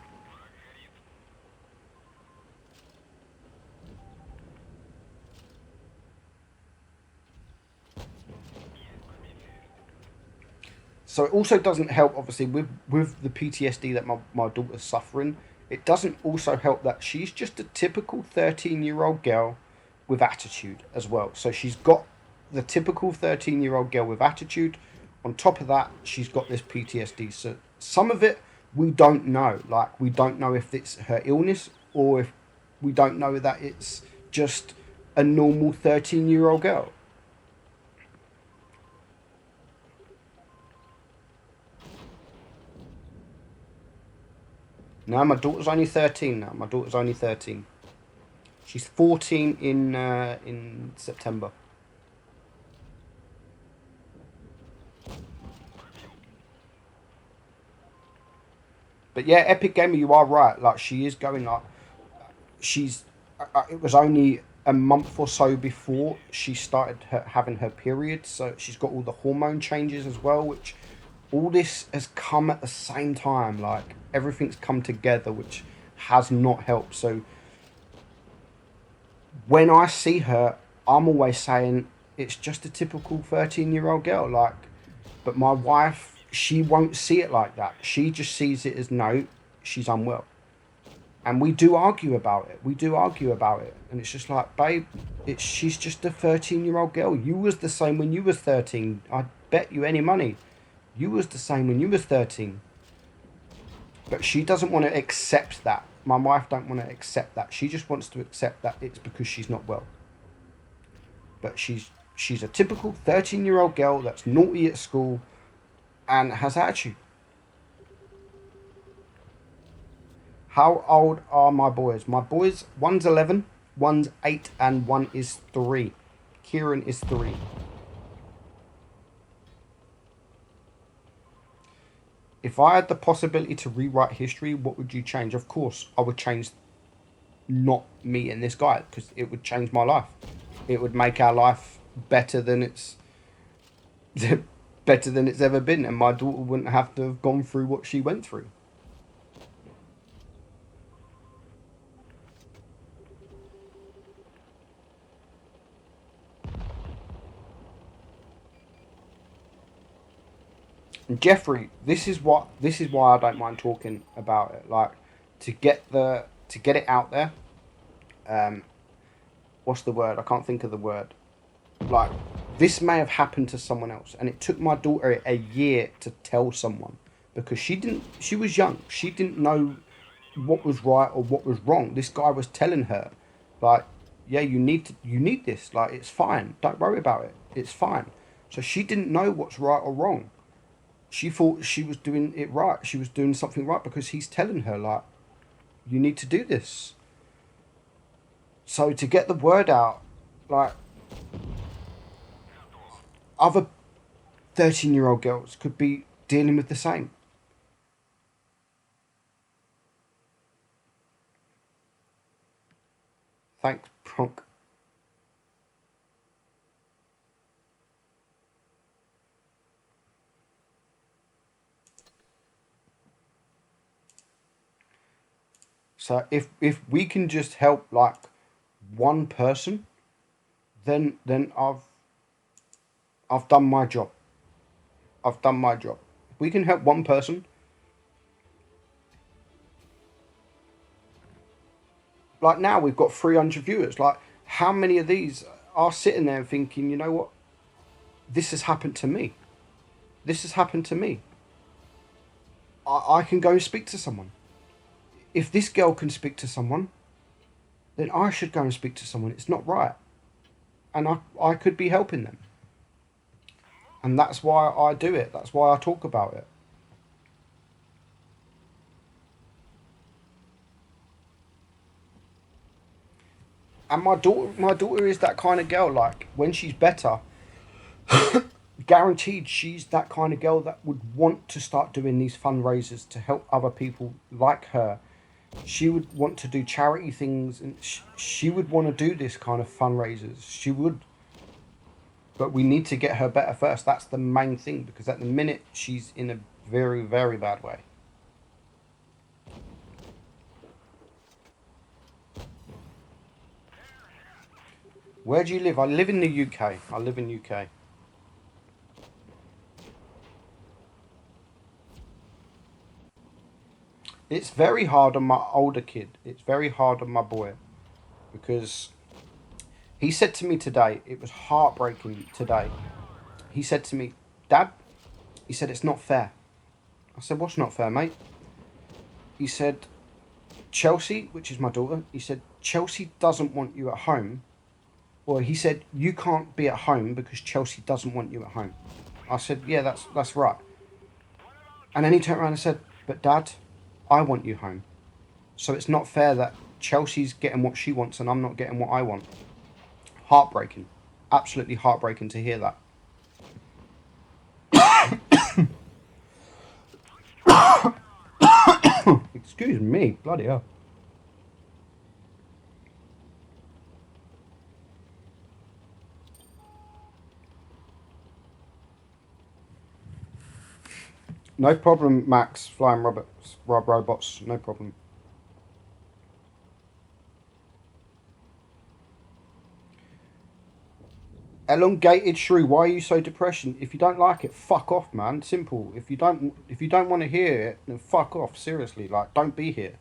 Speaker 1: So it also doesn't help, obviously, with the PTSD that my daughter's suffering. It doesn't also help that she's just a typical 13-year-old girl with attitude as well. So she's got the typical 13-year-old girl with attitude. On top of that, she's got this PTSD. So some of it we don't know. Like, we don't know if it's her illness, or if we don't know that it's just a normal 13-year-old girl. No, my daughter's only 13 now. My daughter's only 13. She's 14 in September. But yeah, Epic Gamer, you are right. Like, she is going, like, she's. It was only a month or so before she started having her period, so she's got all the hormone changes as well, which all this has come at the same time. Like, everything's come together, which has not helped. So when I see her, I'm always saying it's just a typical 13-year-old girl. Like, but my wife, she won't see it like that. She just sees it as, no, she's unwell. And we do argue about it. We do argue about it. And it's just like, babe, she's just a 13-year-old girl. You was the same when you was 13. I bet you any money. You was the same when you was 13. But she doesn't want to accept that. My wife don't want to accept that. She just wants to accept that it's because she's not well. But she's a typical 13-year-old girl that's naughty at school and has attitude. How old are my boys? My boys, one's 11, one's 8, and one is 3. Kieran is 3. If I had the possibility to rewrite history, what would you change? Of course, I would change not me and this guy, because it would change my life. It would make our life better than it's better than it's ever been, and my daughter wouldn't have to have gone through what she went through. And Jeffrey, this is why I don't mind talking about it. Like, to get it out there. Um, what's the word? I can't think of the word. Like, this may have happened to someone else, and it took my daughter a year to tell someone because she didn't. She was young. She didn't know what was right or what was wrong. This guy was telling her, like, yeah, you need this. Like, it's fine. Don't worry about it. It's fine. So she didn't know what's right or wrong. She thought she was doing it right. She was doing something right because he's telling her, like, you need to do this. So to get the word out, like, other 13-year-old girls could be dealing with the same. Thanks, Pronk. So if we can just help like one person, then I've done my job. I've done my job. If we can help one person, like now we've got 300 viewers. Like, how many of these are sitting there thinking, you know what, this has happened to me. This has happened to me. I can go and speak to someone. If this girl can speak to someone, then I should go and speak to someone. It's not right. And I could be helping them. And that's why I do it. That's why I talk about it. And my daughter is that kind of girl. Like, when she's better, guaranteed she's that kind of girl that would want to start doing these fundraisers to help other people like her. She would want to do charity things, and she would want to do this kind of fundraisers. She would. But we need to get her better first. That's the main thing, because at the minute she's in a very, very bad way. Where do you live? I live in the UK. I live in UK. It's very hard on my older kid. It's very hard on my boy, because he said to me today, it was heartbreaking today. He said to me, Dad, he said, it's not fair. I said, what's not fair, mate? He said, Chelsea, which is my daughter, he said, Chelsea doesn't want you at home. Or he said, you can't be at home because Chelsea doesn't want you at home. I said, yeah, that's right. And then he turned around and said, but Dad, I want you home. So it's not fair that Chelsea's getting what she wants and I'm not getting what I want. Heartbreaking. Absolutely heartbreaking to hear that. Excuse me, bloody hell. No problem, Max. Flying robots. No problem. Elongated shrew. Why are you so depressed? If you don't like it, fuck off, man. Simple. If you don't want to hear it, then fuck off. Seriously, like, don't be here.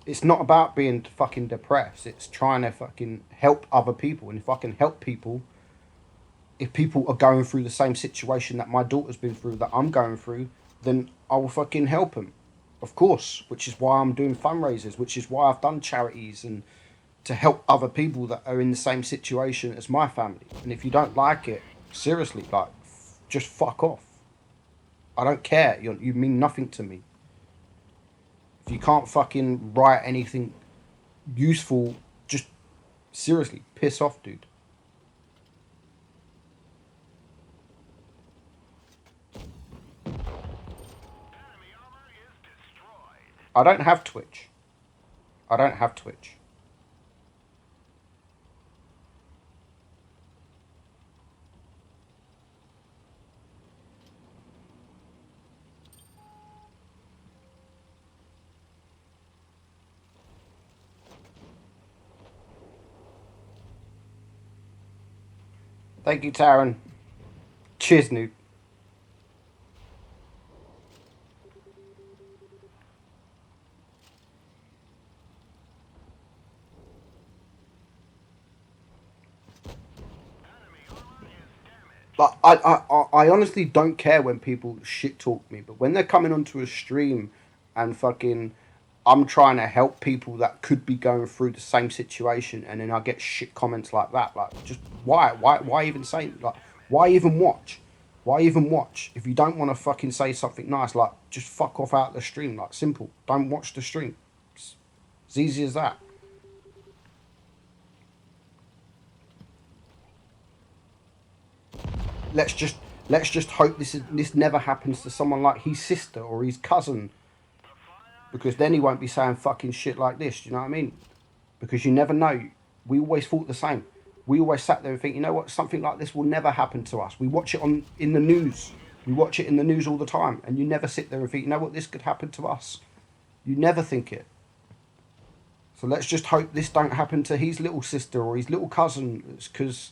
Speaker 1: It's not about being fucking depressed. It's trying to fucking help other people. And if I can help people, if people are going through the same situation that my daughter's been through, that I'm going through, then I will fucking help them. Of course, which is why I'm doing fundraisers, which is why I've done charities and to help other people that are in the same situation as my family. And if you don't like it, seriously, like, just fuck off. I don't care. You mean nothing to me. If you can't fucking write anything useful, just seriously piss off, dude. I don't have Twitch. I don't have Twitch. Thank you, Taryn. Cheers, nude. But I honestly don't care when people shit talk me, but when they're coming onto a stream and fucking I'm trying to help people that could be going through the same situation, and then I get shit comments like that, like just why even say, like, why even watch? Why even watch? If you don't want to fucking say something nice, like, just fuck off out the stream. Like, simple. Don't watch the stream. It's as easy as that. Let's just let's just hope this never happens to someone like his sister or his cousin, because then he won't be saying fucking shit like this. Do you know what I mean? Because you never know. We always thought the same. We always sat there and think, you know what, something like this will never happen to us. We watch it on in the news. We watch it in the news all the time, and you never sit there and think, you know what, this could happen to us. You never think it. So let's just hope this don't happen to his little sister or his little cousin, because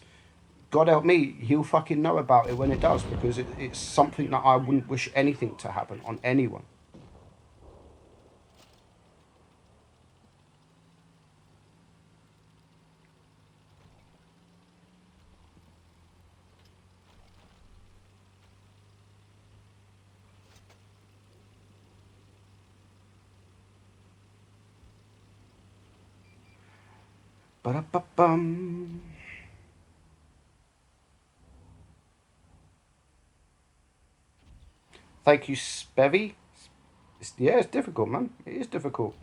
Speaker 1: God help me, he'll fucking know about it when it does, because it's something that I wouldn't wish anything to happen on anyone. Ba-da-ba-bum. Thank you, Spevy. Yeah, it's difficult, man. It is difficult.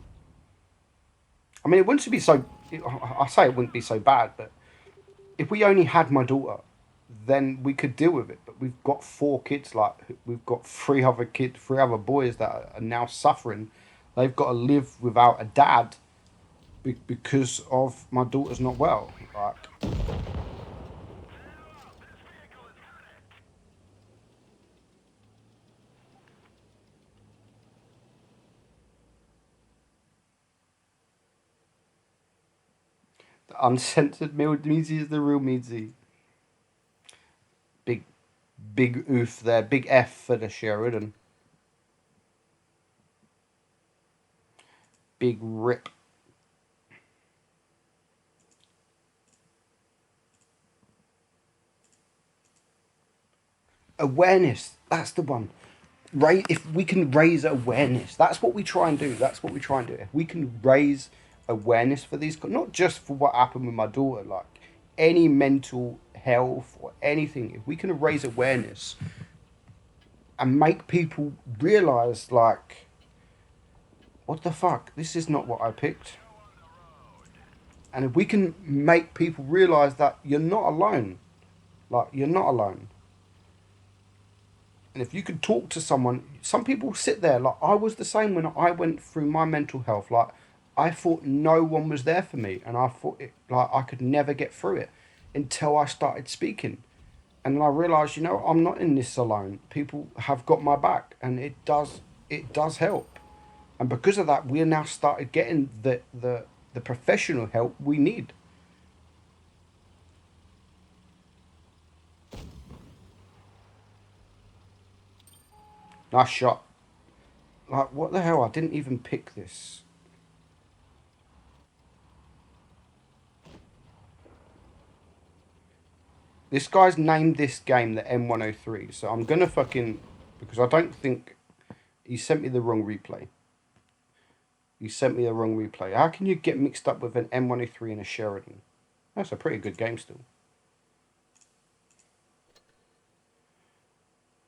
Speaker 1: I mean, it wouldn't be so. I say it wouldn't be so bad, but if we only had my daughter, then we could deal with it. But we've got 4 kids. Like, we've got 3 other kids, 3 other boys that are now suffering. They've got to live without a dad because of my daughter's not well. Like, the uncensored Meadsy is the real Meadsy. Big, big oof there. Big F for the Sheridan. Big rip. Awareness. That's the one. If we can raise awareness, that's what we try and do. That's what we try and do. If we can raise awareness for these, not just for what happened with my daughter, like any mental health or anything, if we can raise awareness and make people realize, like, what the fuck, this is not what I picked. And if we can make people realize that you're not alone, like, you're not alone. And if you could talk to someone, some people sit there, like I was the same when I went through my mental health. Like, I thought no one was there for me, and I thought it, like, I could never get through it until I started speaking. And then I realized, I'm not in this alone. People have got my back, and it does help. And because of that, we now started getting the professional help we need. Nice shot. Like, what the hell? I didn't even pick this. This guy's named this game the M103, so I'm gonna fucking, because I don't think he sent me the wrong replay. He sent me the wrong replay. How can you get mixed up with an M103 and a Sheridan? That's a pretty good game still.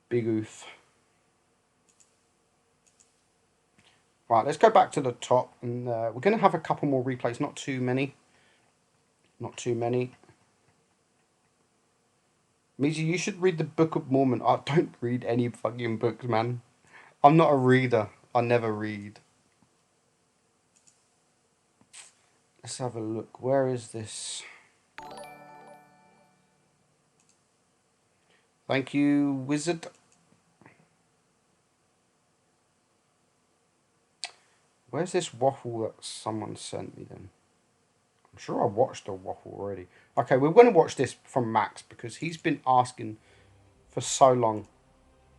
Speaker 1: Big oof. Right, let's go back to the top, and we're gonna have a couple more replays. Not too many. Not too many. Miji, you should read the Book of Mormon. I don't read any fucking books, man. I'm not a reader. I never read. Let's have a look. Where is this? Thank you, Wizard. Where's this waffle that someone sent me then? I'm sure I watched a waffle already. Okay, we're going to watch this from Max because he's been asking for so long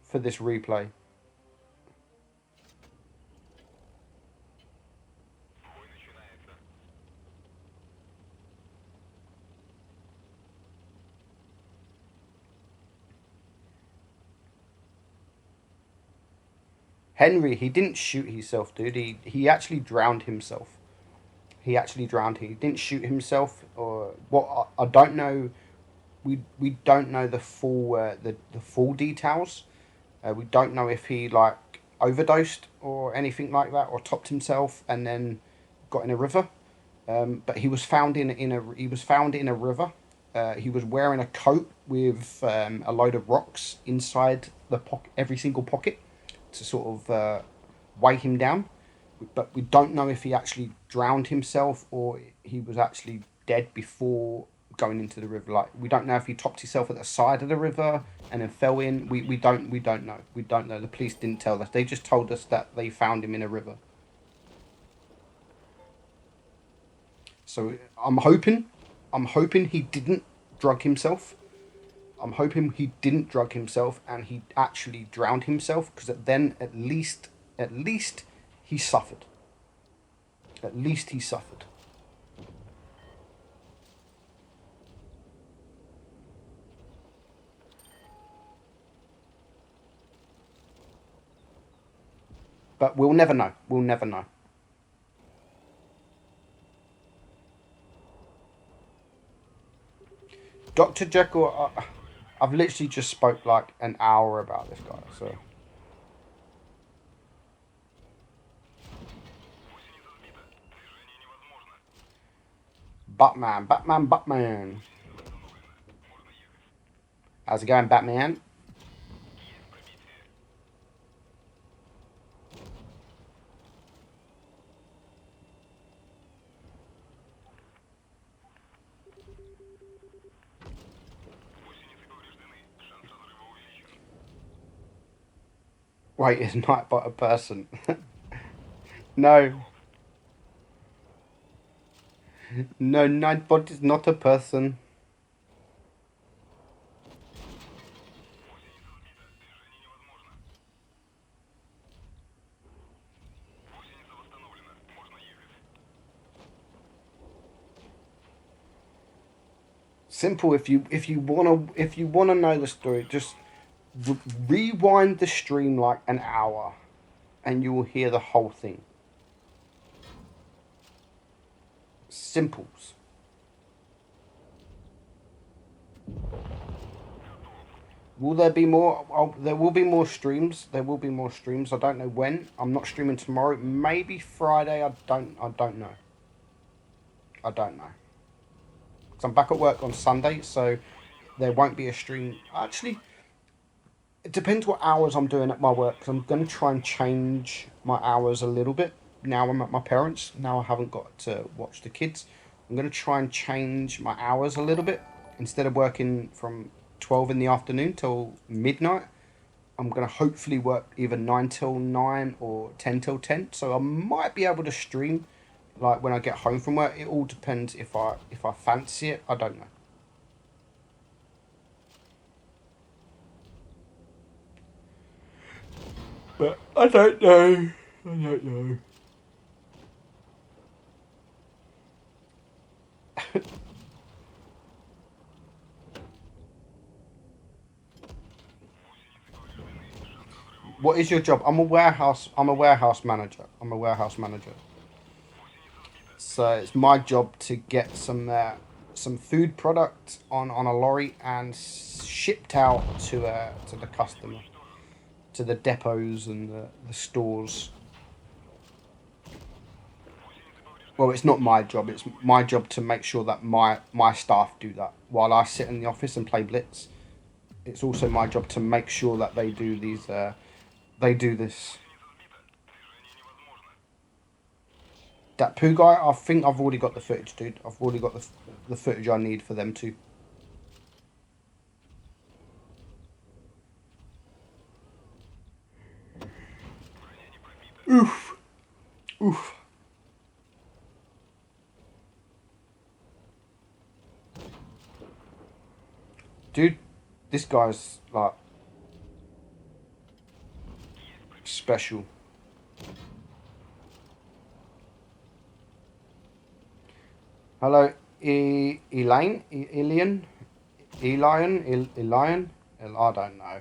Speaker 1: for this replay. Henry, he didn't shoot himself, dude. He actually drowned himself. He actually drowned. He didn't shoot himself, or what? I don't know. We don't know the full the full details. We don't know if he like overdosed or anything like that, or topped himself and then got in a river. But he was found in a river. He was wearing a coat with a load of rocks inside the every single pocket to sort of weigh him down. But we don't know if he actually drowned himself or he was actually dead before going into the river. Like, we don't know if he topped himself at the side of the river and then fell in. We don't know. We don't know. The police didn't tell us. They just told us that they found him in a river. So I'm hoping he didn't drug himself. I'm hoping he didn't drug himself and he actually drowned himself, because then at least he suffered. At least he suffered. But we'll never know. We'll never know. Dr. Jekyll, I've literally just spoke like an hour about this guy, so. Batman. How's it going, Batman? Wait, is Nightbot a person? No. No, Nightbot is not a person. Simple. If you wanna know the story, just rewind the stream like an hour, and you will hear the whole thing. Simples. Will there be more? Oh, there will be more streams. There will be more streams. I don't know when. I'm not streaming tomorrow. Maybe Friday. I don't know. I don't know. Because I'm back at work on Sunday, so there won't be a stream. Actually, it depends what hours I'm doing at my work. Because I'm going to try and change my hours a little bit. Now I'm at my parents'. Now I haven't got to watch the kids. I'm going to try and change my hours a little bit. Instead of working from 12 in the afternoon till midnight, I'm going to hopefully work either 9 till 9 or 10 till 10. So I might be able to stream like when I get home from work. It all depends if I fancy it. I don't know. But I don't know. I don't know. What is your job? I'm a warehouse manager. I'm a warehouse manager. So it's my job to get some food product on a lorry and shipped out to the customer, to the depots and the stores. Well, it's not my job. It's my job to make sure that my staff do that while I sit in the office and play Blitz. It's also my job to make sure that they do these. They do this. That poo guy, I think I've already got the footage, dude. I've already got the footage I need for them to. Oof. Oof. Dude, this guy's like special. Hello, Elaine? Elian? Elian? Elian? I don't know.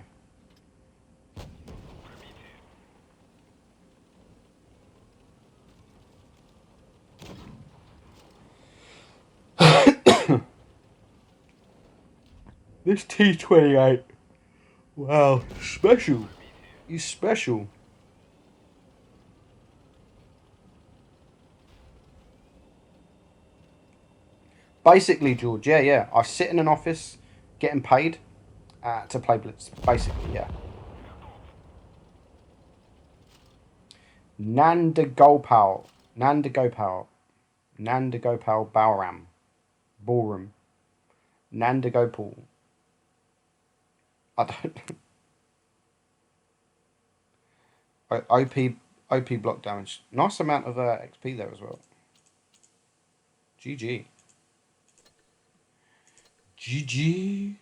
Speaker 1: This T28. Wow, special. He's special. Basically, George, yeah. I sit in an office, getting paid to play Blitz. Basically, yeah. Nandagopal. Nandagopal. Nandagopal Ballroom. Ballroom. Nandagopal. I don't. OP block damage. Nice amount of XP there as well. GG. GG.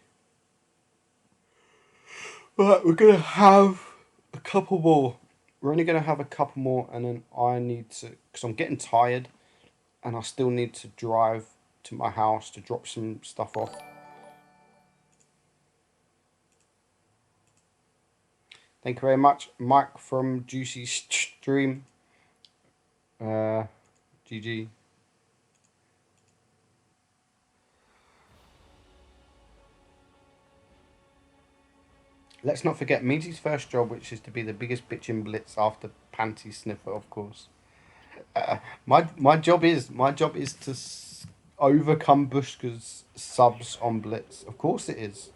Speaker 1: Right, we're going to have a couple more. We're only going to have a couple more, and then I need to, because I'm getting tired, and I still need to drive to my house to drop some stuff off. Thank you very much, Mike from Juicy Stream. GG. Let's not forget Meadsy's first job, which is to be the biggest bitch in Blitz after Panty Sniffer, of course. My job is to overcome Bushka's subs on Blitz. Of course it is.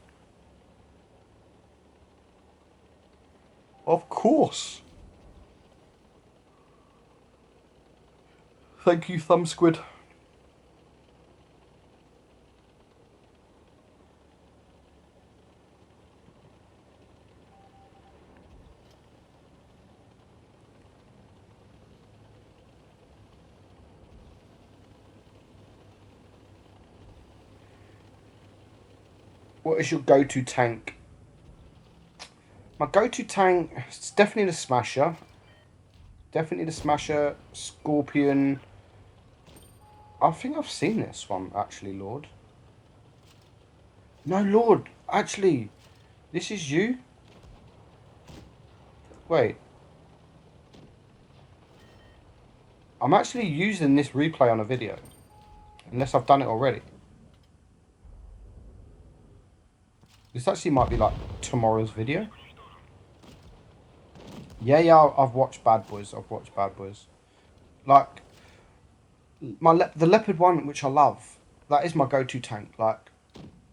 Speaker 1: Of course. Thank you, Thumb Squid. What is your go-to tank? My go-to tank is definitely the Smasher. Definitely the Smasher, Scorpion. I think I've seen this one, actually, Lord. No, Lord, actually, this is you? Wait. I'm actually using this replay on a video. Unless I've done it already. This actually might be like tomorrow's video. Yeah, I've watched Bad Boys. Like, the Leopard one, which I love. That is my go-to tank. Like,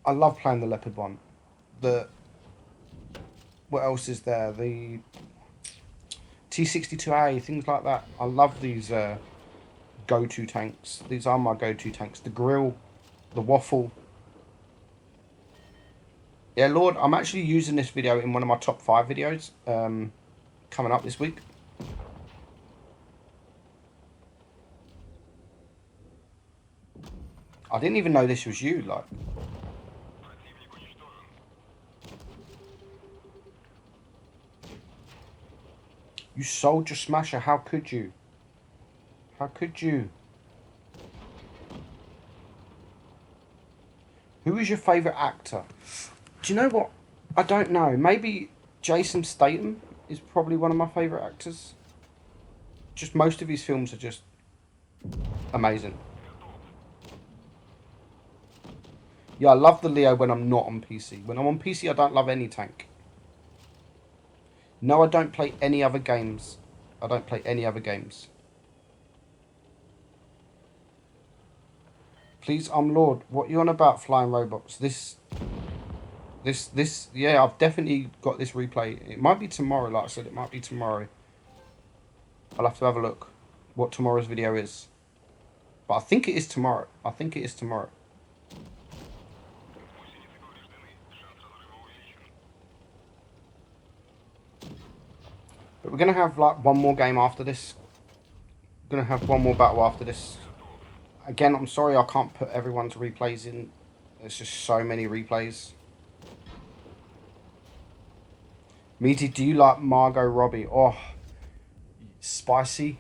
Speaker 1: I love playing the Leopard one. What else is there? The T62A, things like that. I love these go-to tanks. These are my go-to tanks. The Grill, the Waffle. Yeah, Lord, I'm actually using this video in one of my top 5 videos coming up this week. I didn't even know this was you, like. You sold your Smasher, how could you? How could you? Who is your favourite actor? Do you know what? I don't know. Maybe Jason Statham is probably one of my favourite actors. Just most of his films are just amazing. Yeah, I love the Leo when I'm not on PC. When I'm on PC, I don't love any tank. No, I don't play any other games. Please, Lord, what are you on about, flying robots? This, yeah, I've definitely got this replay. It might be tomorrow, like I said, it might be tomorrow. I'll have to have a look what tomorrow's video is. But I think it is tomorrow. But we're going to have like one more game after this. We're going to have one more battle after this. Again, I'm sorry I can't put everyone's replays in. There's just so many replays. Meaty, do you like Margot Robbie? Oh, spicy?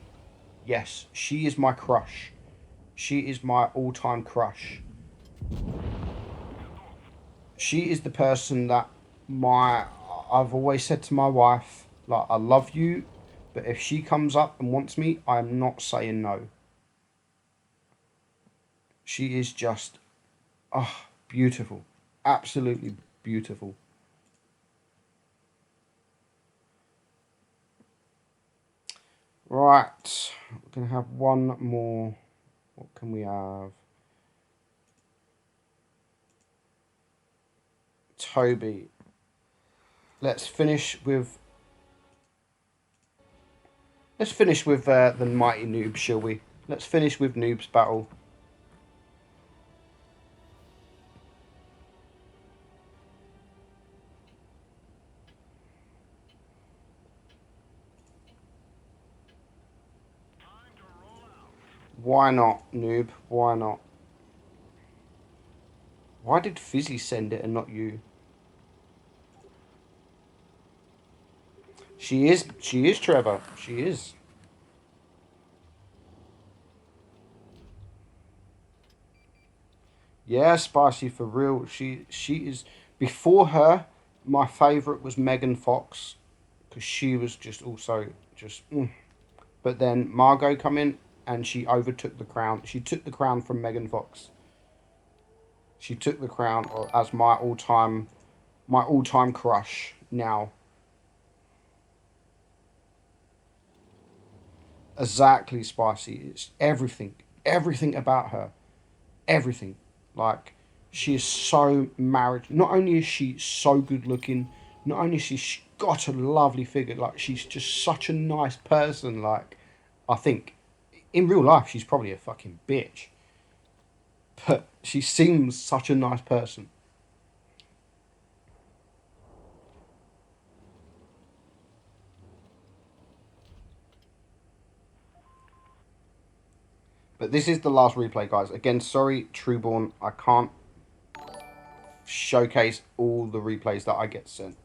Speaker 1: Yes, she is my crush. She is my all-time crush. She is the person that I've always said to my wife, like, I love you, but if she comes up and wants me, I'm not saying no. She is just, beautiful. Absolutely beautiful. Right, we're going to have one more. What can we have? Toby. Let's finish with the mighty noob, shall we? Let's finish with noob's battle. Why not, noob? Why not? Why did Fizzy send it and not you? She is Trevor. She is. Yeah, Spicy, for real. She is. Before her, my favourite was Megan Fox, because she was just also just. But then Margot come in and she overtook the crown. She took the crown from Megan Fox. She took the crown as my all time crush now. Exactly, Spicy. It's everything about her, everything. Like, she is so married. Not only is she so good looking, not only has she got a lovely figure, like, she's just such a nice person. Like, I think in real life she's probably a fucking bitch, but she seems such a nice person. But this is the last replay, guys. Again, sorry, Trueborn, I can't showcase all the replays that I get sent.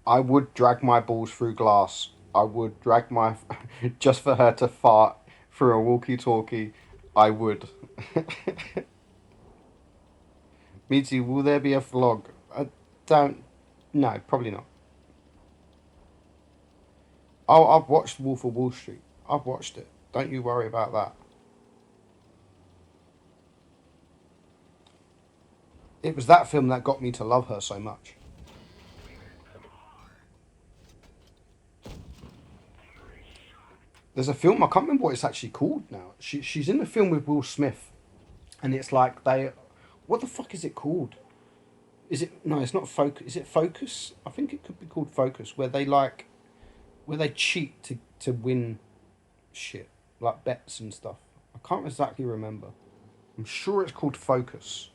Speaker 1: I would drag my balls through glass. I would drag my... just for her to fart through a walkie-talkie. I would. Meadsy, will there be a vlog? I don't... No, probably not. Oh, I've watched Wolf of Wall Street. I've watched it. Don't you worry about that. It was that film that got me to love her so much. There's a film, I can't remember what it's actually called now. She's in the film with Will Smith. And it's like they... What the fuck is it called? Is it... No, it's not Focus. Is it Focus? I think it could be called Focus. Where they like... Where they cheat to win shit. Like bets and stuff. I can't exactly remember. I'm sure it's called Focus.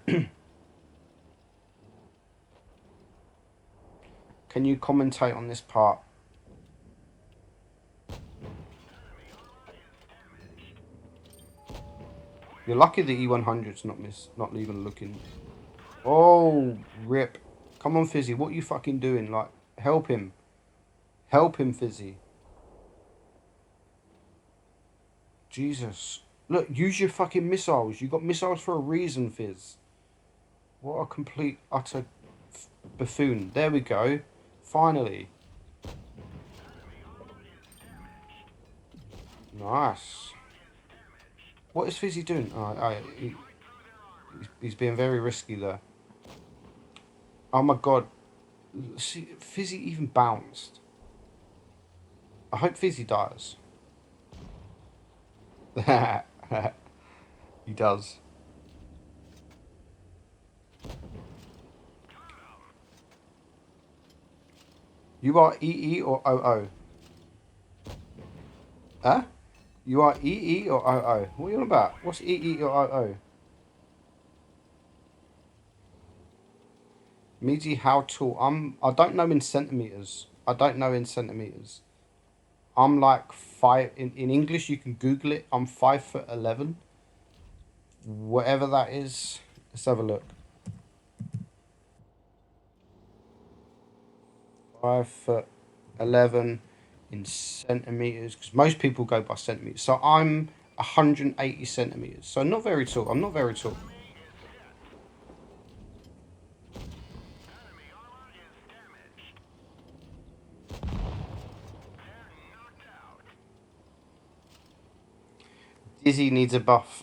Speaker 1: Can you commentate on this part? You're lucky the E100's not even looking. Oh, rip. Come on, Fizzy. What are you fucking doing? Like, help him. Help him, Fizzy. Jesus. Look, use your fucking missiles. You got missiles for a reason, Fizz. What a complete, utter buffoon. There we go. Finally. Nice. What is Fizzy doing? He's being very risky there. Oh my god. See, Fizzy even bounced. I hope Fizzy dies. He does. You are EE or OO? Huh? You are EE or OO? What are you on about? What's EE or OO? Meaty, how tall? I don't know in centimeters. I don't know in centimeters. I'm like five in English. You can Google it. I'm 5'11". Whatever that is. Let's have a look. 5'11" in centimeters, because most people go by centimeters. So I'm 180 centimeters. So not very tall. I'm not very tall. Fizzy needs a buff.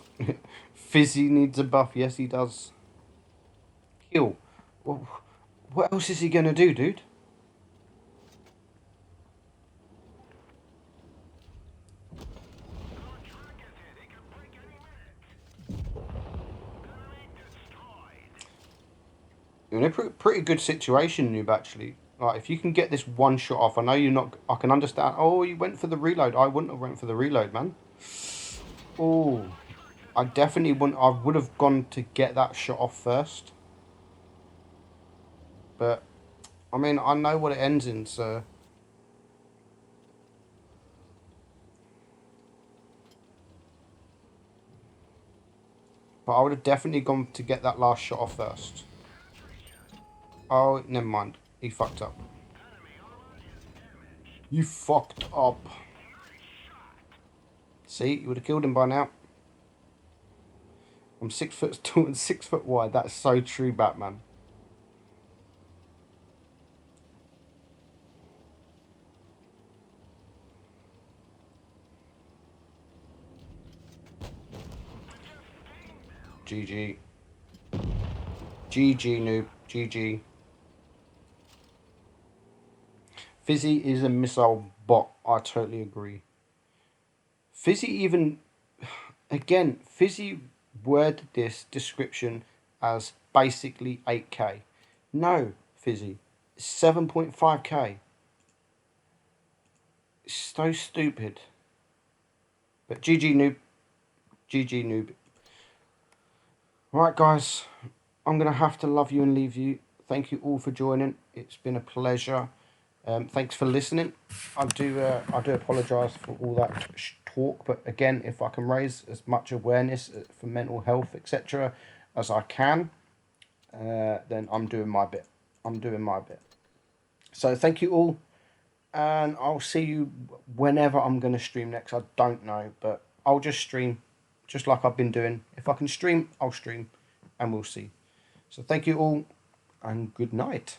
Speaker 1: Fizzy needs a buff. Yes, he does. Kill. What else is he going to do, dude? You're in a pretty good situation, Noob, actually. Like, if you can get this one shot off, I know you're not... I can understand. Oh, you went for the reload. I wouldn't have went for the reload, man. Oh, I definitely wouldn't... I would have gone to get that shot off first. But, I mean, I know what it ends in, so... But I would have definitely gone to get that last shot off first. Oh, never mind. He fucked up. You fucked up. See, you would have killed him by now. I'm 6 foot tall and 6 foot wide. That's so true, Batman. GG. GG, noob. GG. Fizzy is a missile bot. I totally agree. Fizzy even... Again, Fizzy worded this description as basically 8k. No, Fizzy. 7.5k. It's so stupid. But GG, noob. GG, noob. Right, guys. I'm going to have to love you and leave you. Thank you all for joining. It's been a pleasure. Thanks for listening. I do apologise for all that talk, but again, if I can raise as much awareness for mental health, etc., as I can, then I'm doing my bit. I'm doing my bit. So thank you all, and I'll see you whenever I'm going to stream next. I don't know, but I'll just stream, just like I've been doing. If I can stream, I'll stream, and we'll see. So thank you all, and good night.